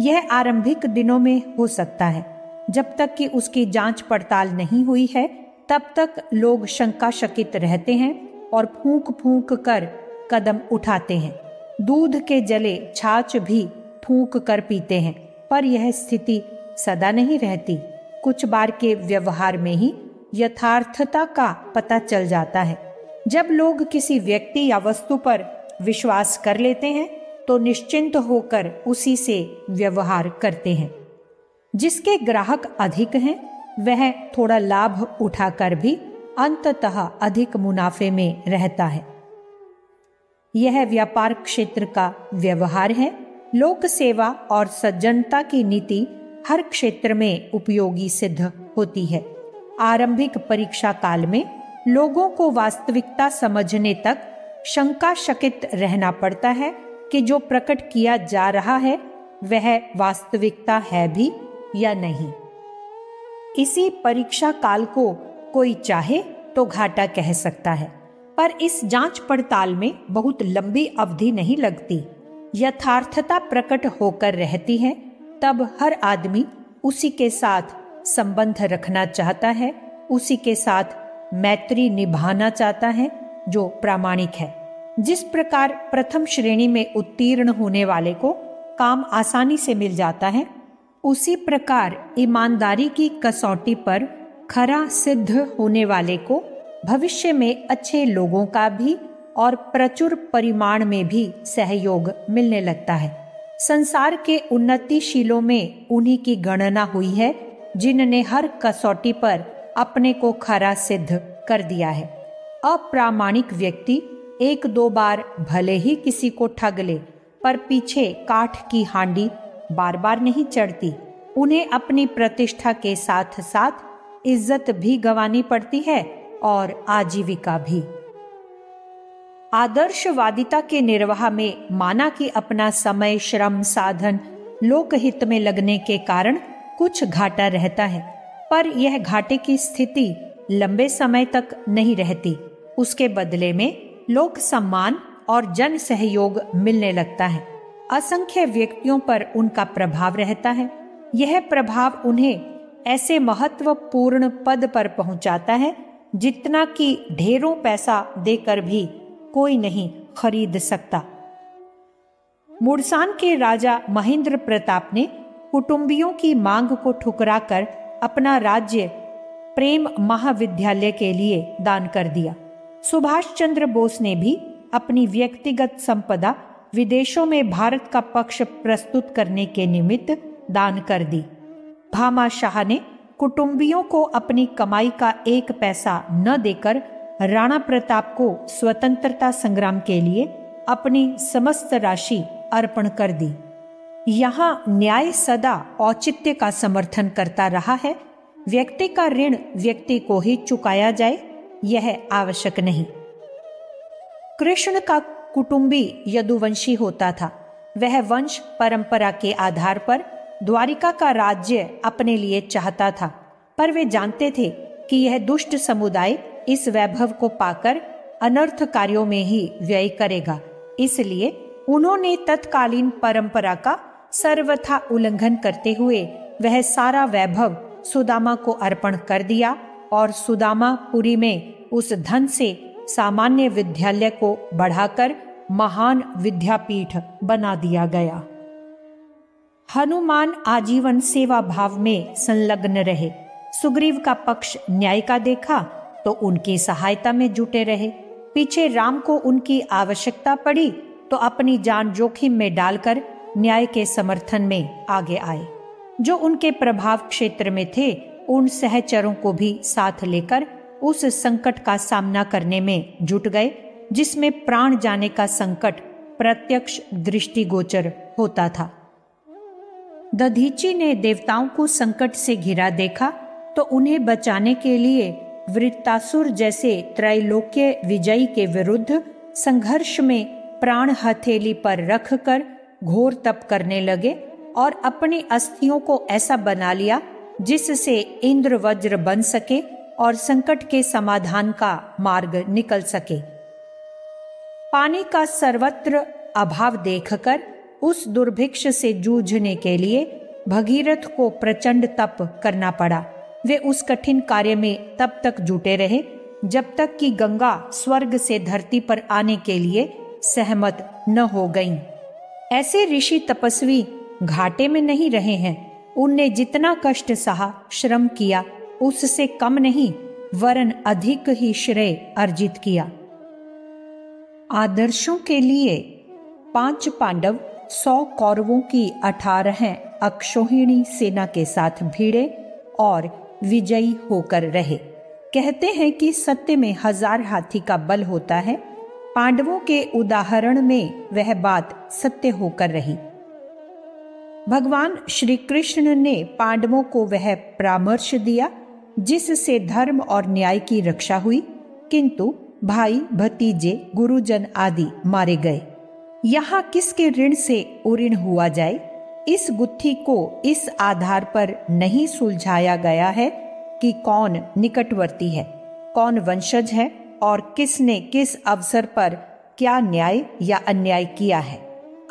यह आरंभिक दिनों में हो सकता है। जब तक कि उसकी जांच पड़ताल नहीं हुई है तब तक लोग शंकाशकित रहते हैं और फूंक फूंक कर कदम उठाते हैं। दूध के जले छाछ भी फूंक कर पीते हैं, पर यह स्थिति सदा नहीं रहती। कुछ बार के व्यवहार में ही यथार्थता का पता चल जाता है। जब लोग किसी व्यक्ति या वस्तु पर विश्वास कर लेते हैं तो निश्चिंत होकर उसी से व्यवहार करते हैं। जिसके ग्राहक अधिक हैं वह थोड़ा लाभ उठाकर भी अंततः अधिक मुनाफे में रहता है। यह व्यापार क्षेत्र का व्यवहार है। लोक सेवा और सज्जनता की नीति हर क्षेत्र में उपयोगी सिद्ध होती है। आरंभिक परीक्षा काल में लोगों को वास्तविकता समझने तक शंकाशकित रहना पड़ता है कि जो प्रकट किया जा रहा है वह वास्तविकता है भी या नहीं। इसी परीक्षा काल को कोई चाहे तो घाटा कह सकता है, पर इस जांच पड़ताल में बहुत लंबी अवधि नहीं लगती। यथार्थता प्रकट होकर रहती है तब हर आदमी उसी के साथ संबंध रखना चाहता है, उसी के साथ मैत्री निभाना चाहता है जो प्रामाणिक है। जिस प्रकार प्रथम श्रेणी में उत्तीर्ण होने वाले को काम आसानी से मिल जाता है, उसी प्रकार ईमानदारी की कसौटी पर खरा सिद्ध होने वाले को भविष्य में अच्छे लोगों का भी और प्रचुर परिमाण में भी सहयोग मिलने लगता है। संसार के उन्नतिशीलों में उन्हीं की गणना हुई है जिनने हर कसौटी पर अपने को खरा सिद्ध कर दिया है। अप्रामाणिक व्यक्ति एक दो बार भले ही किसी को ठग ले, पर पीछे काठ की हांडी बार बार नहीं चढ़ती। उन्हें अपनी प्रतिष्ठा के साथ साथ इज्जत भी गंवानी पड़ती है और आजीविका भी। आदर्शवादिता के निर्वाह में माना कि अपना समय, श्रम, साधन लोकहित में लगने के कारण कुछ घाटा रहता है, पर यह घाटे की स्थिति लंबे समय तक नहीं रहती। उसके बदले में लोक सम्मान और जन सहयोग मिलने लगता है। असंख्य व्यक्तियों पर उनका प्रभाव रहता है। यह प्रभाव उन्हें ऐसे महत्वपूर्ण पद पर पहुंचाता है जितना कि ढेरों पैसा देकर भी कोई नहीं खरीद सकता। मुड़सान के राजा महेंद्र प्रताप ने कुटुंबियों की मांग को ठुकराकर अपना राज्य प्रेम महाविद्यालय के लिए दान कर दिया। सुभाष चंद्र बोस ने भी अपनी व्यक्तिगत संपदा विदेशों में भारत का पक्ष प्रस्तुत करने के निमित्त दान कर दी। भामा शाह ने कुटुंबियों को अपनी कमाई का एक पैसा न देकर राणा प्रताप को स्वतंत्रता संग्राम के लिए अपनी समस्त राशि अर्पण कर दी। यहाँ न्याय सदा औचित्य का समर्थन करता रहा है। व्यक्ति का ऋण व्यक्ति को ही चुकाया जाए, यह आवश्यक नहीं। कृष्ण का कुटुंबी यदुवंशी होता था। वह वंश परंपरा के आधार पर द्वारिका का राज्य अपने लिए चाहता था, पर वे जानते थे कि यह दुष्ट समुदाय इस वैभव को पाकर अनर्थ कार्यों में ही व्यय करेगा। इसलिए उन्होंने तत्कालीन परंपरा का सर्वथा उल्लंघन करते हुए वह सारा वैभव सुदामा को अर्पण कर दिया और सुदामापुरी में उस धन से सामान्य विद्यालय को बढ़ाकर महान विद्यापीठ बना दिया गया। हनुमान आजीवन सेवा भाव में संलग्न रहे। सुग्रीव का पक्ष न्याय का देखा तो उनकी सहायता में जुटे रहे। पीछे राम को उनकी आवश्यकता पड़ी तो अपनी जान जोखिम में डालकर न्याय के समर्थन में आगे आए। जो उनके प्रभाव क्षेत्र में थे उन सहचरों को भी साथ लेकर उस संकट का सामना करने में जुट गए जिसमें प्राण जाने का संकट प्रत्यक्ष दृष्टिगोचर होता था। दधीची ने देवताओं को संकट से घिरा देखा तो उन्हें बचाने के लिए वृत्तासुर जैसे त्रैलोक्य विजयी के विरुद्ध संघर्ष में प्राण हथेली पर रखकर घोर तप करने लगे और अपनी अस्थियों को ऐसा बना लिया जिससे इंद्र वज्र बन सके और संकट के समाधान का मार्ग निकल सके। पानी का सर्वत्र अभाव देखकर उस दुर्भिक्ष से जूझने के लिए भगीरथ को प्रचंड तप करना पड़ा। वे उस कठिन कार्य में तब तक जुटे रहे जब तक कि गंगा स्वर्ग से धरती पर आने के लिए सहमत न हो गईं। ऐसे ऋषि तपस्वी घाटे में नहीं रहे हैं। उनने जितना कष्ट सहा, श्रम किया, उससे कम नहीं वरन अधिक ही श्रेय अर्जित किया। आदर्शों के लिए 5 पांडव 100 कौरवों की 18 अक्षौहिणी सेना के साथ भिड़े और विजयी होकर रहे। कहते हैं कि सत्य में 1000 हाथी का बल होता है। पांडवों के उदाहरण में वह बात सत्य होकर रही। भगवान श्री कृष्ण ने पांडवों को वह परामर्श दिया जिससे धर्म और न्याय की रक्षा हुई, किंतु भाई, भतीजे, गुरुजन आदि मारे गए। यहाँ किसके ऋण से उऋण हुआ जाए, इस गुत्थी को इस आधार पर नहीं सुलझाया गया है कि कौन निकटवर्ती है, कौन वंशज है और किसने किस अवसर पर क्या न्याय या अन्याय किया है।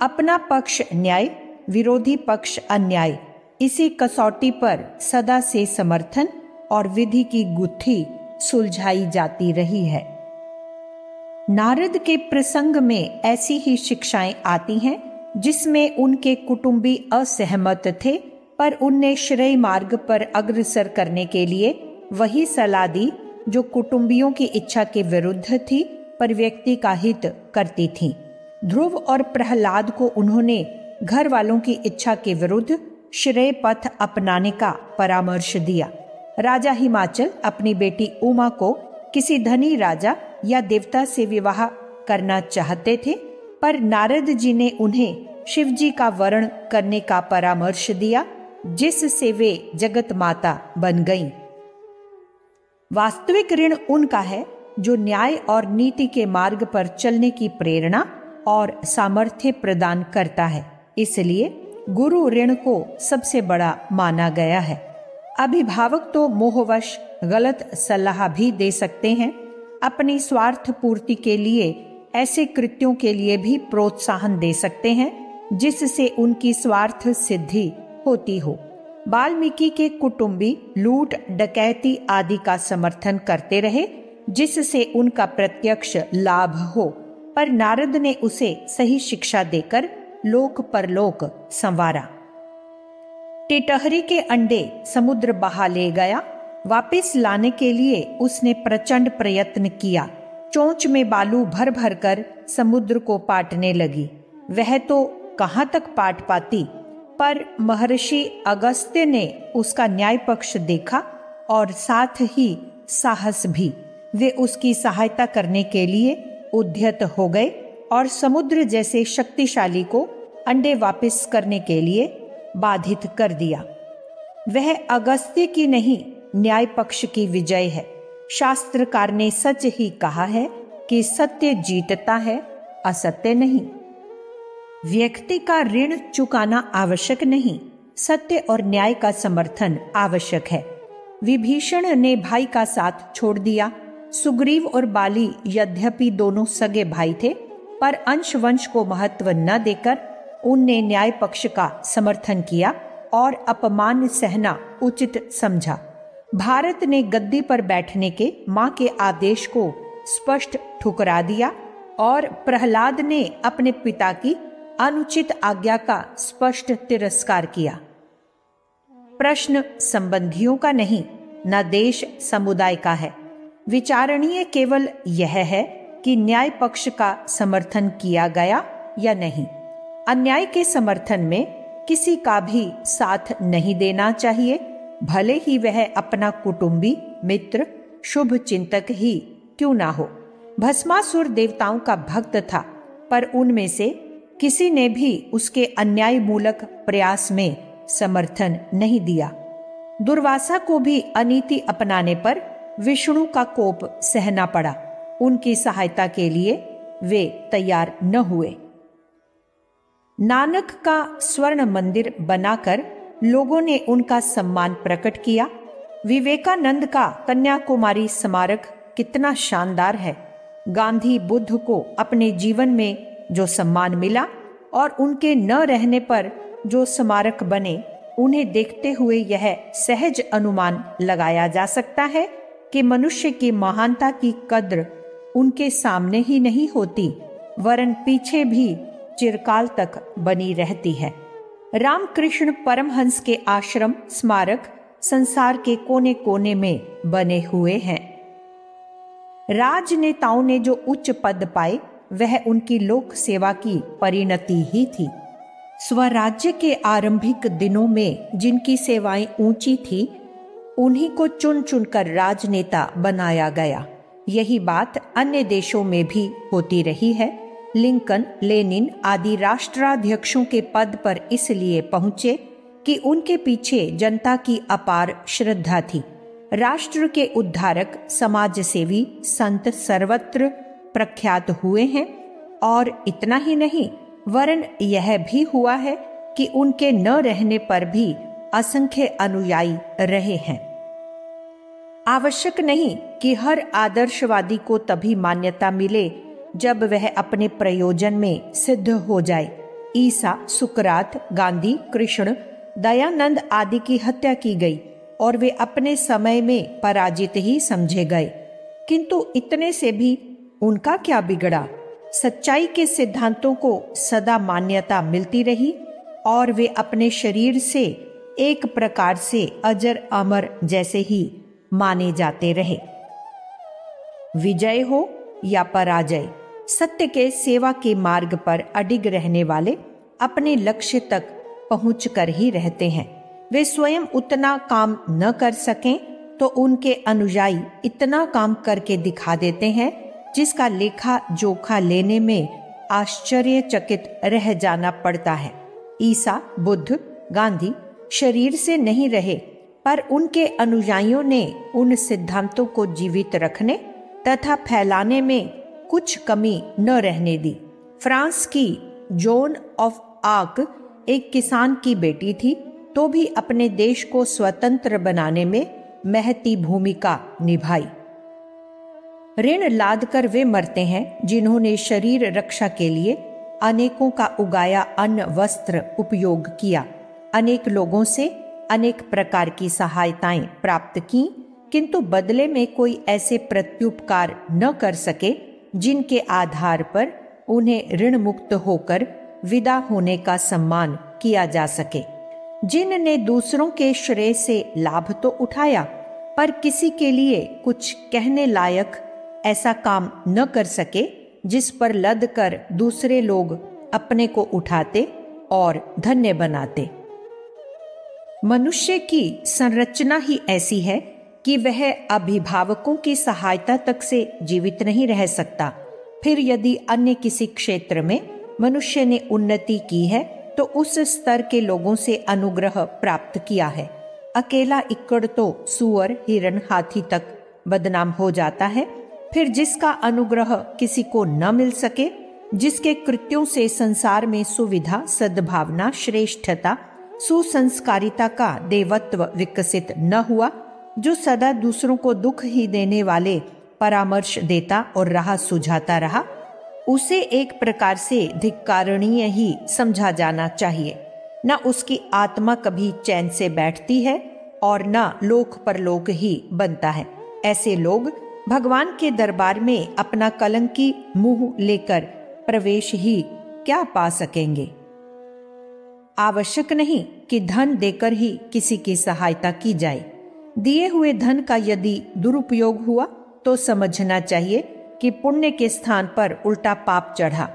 अपना पक्ष न्याय, विरोधी पक्ष अन्याय, इसी कसौटी पर सदा से समर्थन और विधि की गुत्थी सुलझाई जाती रही है। नारद के प्रसंग में ऐसी ही शिक्षाएं आती हैं जिसमें उनके कुटुंबी असहमत थे, पर उनने श्रेय मार्ग पर अग्रसर करने के लिए वही सलाह दी जो कुटुंबियों की इच्छा के विरुद्ध थी पर व्यक्ति का हित करती थी। ध्रुव और प्रहलाद को उन्होंने घर वालों की इच्छा के विरुद्ध श्रेय पथ अपनाने का परामर्श दिया। राजा हिमाचल अपनी बेटी उमा को किसी धनी राजा या देवता से विवाह करना चाहते थे, पर नारद जी ने उन्हें शिव जी का वर्ण करने का परामर्श दिया जिससे वे जगत माता बन गईं। वास्तविक ऋण उनका है जो न्याय और नीति के मार्ग पर चलने की प्रेरणा और सामर्थ्य प्रदान करता है। इसलिए गुरु ऋण को सबसे बड़ा माना गया है। अभिभावक तो मोहवश गलत सलाह भी दे सकते हैं, अपनी स्वार्थ पूर्ति के लिए ऐसे कृत्यों के लिए भी प्रोत्साहन दे सकते हैं जिससे उनकी स्वार्थ सिद्धि होती हो। वाल्मीकि के कुटुंबी लूट, डकैती आदि का समर्थन करते रहे जिससे उनका प्रत्यक्ष लाभ हो, पर नारद ने उसे सही शिक्षा देकर लोक परलोक संवारा। टिटहरी के अंडे समुद्र बहा ले गया। वापस लाने के लिए उसने प्रचंड प्रयत्न किया। चोंच में बालू भर भर कर समुद्र को पाटने लगी। वह तो कहां तक पाट पाती, पर महर्षि अगस्त्य ने उसका न्याय पक्ष देखा और साथ ही साहस भी। वे उसकी सहायता करने के लिए उद्यत हो गए और समुद्र जैसे शक्तिशाली को अंडे वापस करने के लिए बाधित कर दिया। वह अगस्त्य की नहीं, न्याय पक्ष की विजय है। शास्त्रकार ने सच ही कहा है कि सत्य जीतता है, असत्य नहीं। व्यक्ति का ऋण चुकाना आवश्यक नहीं, सत्य और न्याय का समर्थन आवश्यक है। विभीषण ने भाई का साथ छोड़ दिया। सुग्रीव और बाली यद्यपि दोनों सगे भाई थे, पर अंश वंश को महत्व न देकर उनने न्याय पक्ष का समर्थन किया और अपमान सहना उचित समझा। भारत ने गद्दी पर बैठने के मां के आदेश को स्पष्ट ठुकरा दिया और प्रहलाद ने अपने पिता की अनुचित आज्ञा का स्पष्ट तिरस्कार किया। प्रश्न संबंधियों का नहीं, न देश समुदाय का है। विचारणीय केवल यह है कि न्याय पक्ष का समर्थन किया गया या नहीं। अन्याय के समर्थन में किसी का भी साथ नहीं देना चाहिए, भले ही वह अपना कुटुंबी, मित्र, शुभ चिंतक ही क्यों ना हो। भस्मासुर देवताओं का भक्त था, पर उनमें से किसी ने भी उसके अन्याय मूलक प्रयास में समर्थन नहीं दिया। दुर्वासा को भी अनीति अपनाने पर विष्णु का कोप सहना पड़ा। उनकी सहायता के लिए वे तैयार न हुए। नानक का स्वर्ण मंदिर बनाकर लोगों ने उनका सम्मान प्रकट किया। विवेकानंद का कन्याकुमारी स्मारक कितना शानदार है। गांधी बुद्ध को अपने जीवन में जो सम्मान मिला और उनके न रहने पर जो स्मारक बने, उन्हें देखते हुए यह सहज अनुमान लगाया जा सकता है कि मनुष्य की महानता की कद्र उनके सामने ही नहीं होती, वरन पीछे भी चिरकाल तक बनी रहती है। रामकृष्ण परमहंस के आश्रम स्मारक संसार के कोने कोने में बने हुए हैं। राजनेताओं ने जो उच्च पद पाए वह उनकी लोक सेवा की परिणति ही थी। स्वराज्य के आरंभिक दिनों में जिनकी सेवाएं ऊंची थी उन्हीं को चुन चुनकर राजनेता बनाया गया। यही बात अन्य देशों में भी होती रही है। लिंकन, लेनिन आदि राष्ट्राध्यक्षों के पद पर इसलिए पहुंचे कि उनके पीछे जनता की अपार श्रद्धा थी। राष्ट्र के उद्धारक, समाज सेवी संत सर्वत्र प्रख्यात हुए हैं और इतना ही नहीं वरन यह भी हुआ है कि उनके न रहने पर भी असंख्य अनुयायी रहे हैं। आवश्यक नहीं कि हर आदर्शवादी को तभी मान्यता मिले जब वह अपने प्रयोजन में सिद्ध हो जाए। ईसा, सुकरात, गांधी, कृष्ण, दयानंद आदि की हत्या की गई और वे अपने समय में पराजित ही समझे गए, किंतु इतने से भी उनका क्या बिगड़ा। सच्चाई के सिद्धांतों को सदा मान्यता मिलती रही और वे अपने शरीर से एक प्रकार से अजर अमर जैसे ही माने जाते रहे। विजय हो या पराजय, सत्य के सेवा के मार्ग पर अडिग रहने वाले अपने लक्ष्य तक पहुंच कर ही रहते हैं। वे स्वयं उतना काम न कर सकें तो उनके अनुयायी इतना काम करके दिखा देते हैं जिसका लेखा जोखा लेने में आश्चर्यचकित रह जाना पड़ता है। ईसा, बुद्ध, गांधी शरीर से नहीं रहे पर उनके अनुयायियों ने उन सिद्धांतों को जीवित रखने तथा फैलाने में कुछ कमी न रहने दी। फ्रांस की जोन ऑफ आर्क एक किसान की बेटी थी तो भी अपने देश को स्वतंत्र बनाने में महती भूमिका निभाई। ऋण लाद कर वे मरते हैं जिन्होंने शरीर रक्षा के लिए अनेकों का उगाया अन्न वस्त्र उपयोग किया, अनेक लोगों से अनेक प्रकार की सहायताएं प्राप्त की, किंतु बदले में कोई ऐसे प्रत्युपकार न कर सके जिनके आधार पर उन्हें ऋण मुक्त होकर विदा होने का सम्मान किया जा सके। जिनने दूसरों के श्रेय से लाभ तो उठाया पर किसी के लिए कुछ कहने लायक ऐसा काम न कर सके जिस पर लद कर दूसरे लोग अपने को उठाते और धन्य बनाते। मनुष्य की संरचना ही ऐसी है कि वह अभिभावकों की सहायता तक से जीवित नहीं रह सकता। फिर यदि अन्य किसी क्षेत्र में मनुष्य ने उन्नति की है तो उस स्तर के लोगों से अनुग्रह प्राप्त किया है। अकेला इक्कड़ तो सूअर, हिरन, हाथी तक बदनाम हो जाता है। फिर जिसका अनुग्रह किसी को न मिल सके, जिसके कृत्यों से संसार में सुविधा, सद्भावना, श्रेष्ठता, सुसंस्कारिता का देवत्व विकसित न हुआ, जो सदा दूसरों को दुख ही देने वाले परामर्श देता और राह सुझाता रहा, उसे एक प्रकार से धिक्कारणीय ही समझा जाना चाहिए। न उसकी आत्मा कभी चैन से बैठती है और न लोक परलोक ही बनता है। ऐसे लोग भगवान के दरबार में अपना कलंकी मुंह लेकर प्रवेश ही क्या पा सकेंगे। आवश्यक नहीं कि धन देकर ही किसी की सहायता की जाए। दिए हुए धन का यदि दुरुपयोग हुआ तो समझना चाहिए कि पुण्य के स्थान पर उल्टा पाप चढ़ा।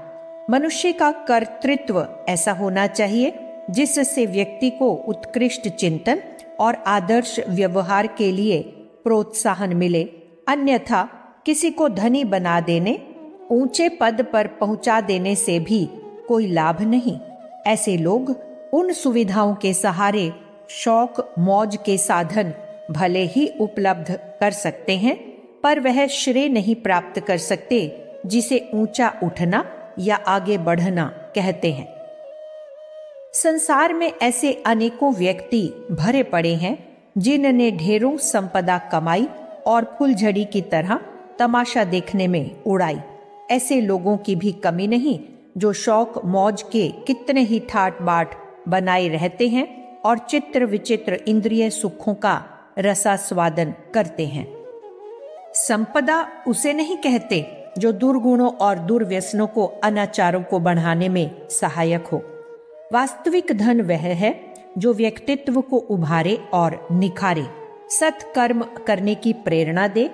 मनुष्य का कर्तृत्व ऐसा होना चाहिए जिससे व्यक्ति को उत्कृष्ट चिंतन और आदर्श व्यवहार के लिए प्रोत्साहन मिले। अन्यथा किसी को धनी बना देने, ऊंचे पद पर पहुंचा देने से भी कोई लाभ नहीं। ऐसे लोग उन सुविधाओं के सहारे शौक मौज के साधन भले ही उपलब्ध कर सकते हैं पर वह श्रेय नहीं प्राप्त कर सकते जिसे ऊंचा उठना या आगे बढ़ना कहते हैं। संसार में ऐसे अनेकों व्यक्ति भरे पड़े हैं जिनने ढेरों संपदा कमाई और फुलझड़ी की तरह तमाशा देखने में उड़ाई। ऐसे लोगों की भी कमी नहीं जो शौक मौज के कितने ही ठाट बाट बनाए रहते हैं और चित्र विचित्र इंद्रिय सुखों का रसास्वादन करते हैं। संपदा उसे नहीं कहते जो दुर्गुणों और दुर्व्यसनों को, अनाचारों को बढ़ाने में सहायक हो। वास्तविक धन वह है जो व्यक्तित्व को उभारे और निखारे, सत्कर्म करने की प्रेरणा दे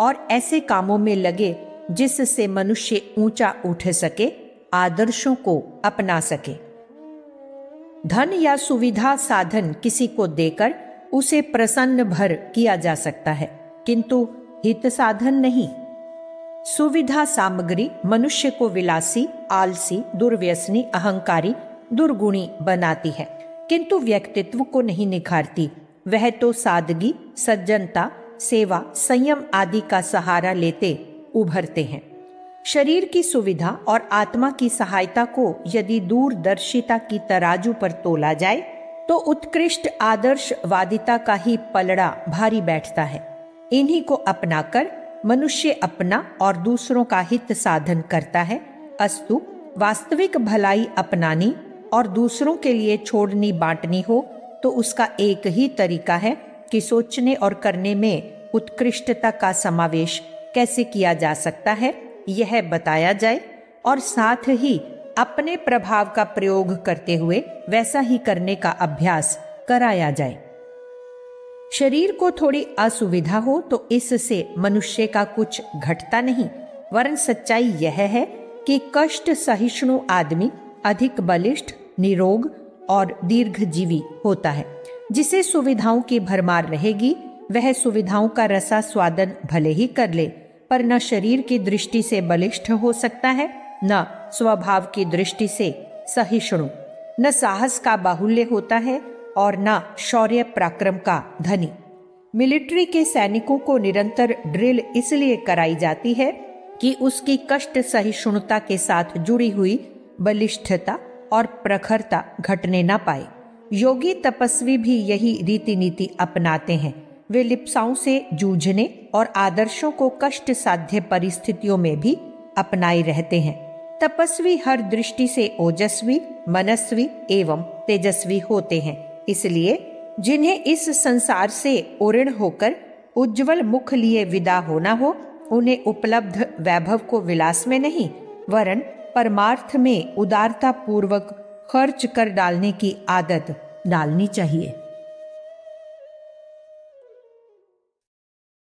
और ऐसे कामों में लगे जिससे मनुष्य ऊंचा उठ सके, आदर्शों को अपना सके। धन या सुविधा साधन किसी को देकर उसे प्रसन्न भर किया जा सकता है, किंतु हित साधन नहीं। सुविधा सामग्री मनुष्य को विलासी, आलसी, दुर्व्यसनी, अहंकारी, दुर्गुणी बनाती है, किंतु व्यक्तित्व को नहीं निखारती। वह तो सादगी, सज्जनता, सेवा, संयम आदि का सहारा लेते उभरते हैं। शरीर की सुविधा और आत्मा की सहायता को यदि दूरदर्शिता की तराजू पर तोला जाए तो उत्कृष्ट आदर्शवादिता का ही पलड़ा भारी बैठता है। इन्हीं को अपनाकर मनुष्य अपना और दूसरों का हित साधन करता है। अस्तु वास्तविक भलाई अपनानी और दूसरों के लिए छोड़नी बांटनी हो तो उसका एक ही तरीका है कि सोचने और करने में उत्कृष्टता का समावेश कैसे किया जा सकता है यह बताया जाए और साथ ही अपने प्रभाव का प्रयोग करते हुए वैसा ही करने का अभ्यास कराया जाए। शरीर को थोड़ी असुविधा हो तो इससे मनुष्य का कुछ घटता नहीं, वरन सच्चाई यह है कि कष्ट सहिष्णु आदमी अधिक बलिष्ठ, निरोग और दीर्घजीवी होता है। जिसे सुविधाओं की भरमार रहेगी वह सुविधाओं का रसा स्वादन भले ही कर ले, पर न शरीर की दृष्टि से बलिष्ठ हो सकता है, न स्वभाव की दृष्टि से सहिष्णु, न साहस का बाहुल्य होता है और न शौर्य पराक्रम का धनी। मिलिट्री के सैनिकों को निरंतर ड्रिल इसलिए कराई जाती है कि उसकी कष्ट सहिष्णुता के साथ जुड़ी हुई बलिष्ठता और प्रखरता घटने न पाए। योगी तपस्वी भी यही रीति नीति अपनाते हैं। वे लिप्साओं से जूझने और आदर्शों को कष्ट साध्य परिस्थितियों में भी अपनाए रहते हैं। तपस्वी हर दृष्टि से ओजस्वी, मनस्वी एवं तेजस्वी होते हैं। इसलिए जिन्हें इस संसार से उऋण होकर उज्जवल मुख लिए विदा होना हो, उन्हें उपलब्ध वैभव को विलास में नहीं वरन परमार्थ में उदारता पूर्वक खर्च कर डालने की आदत डालनी चाहिए।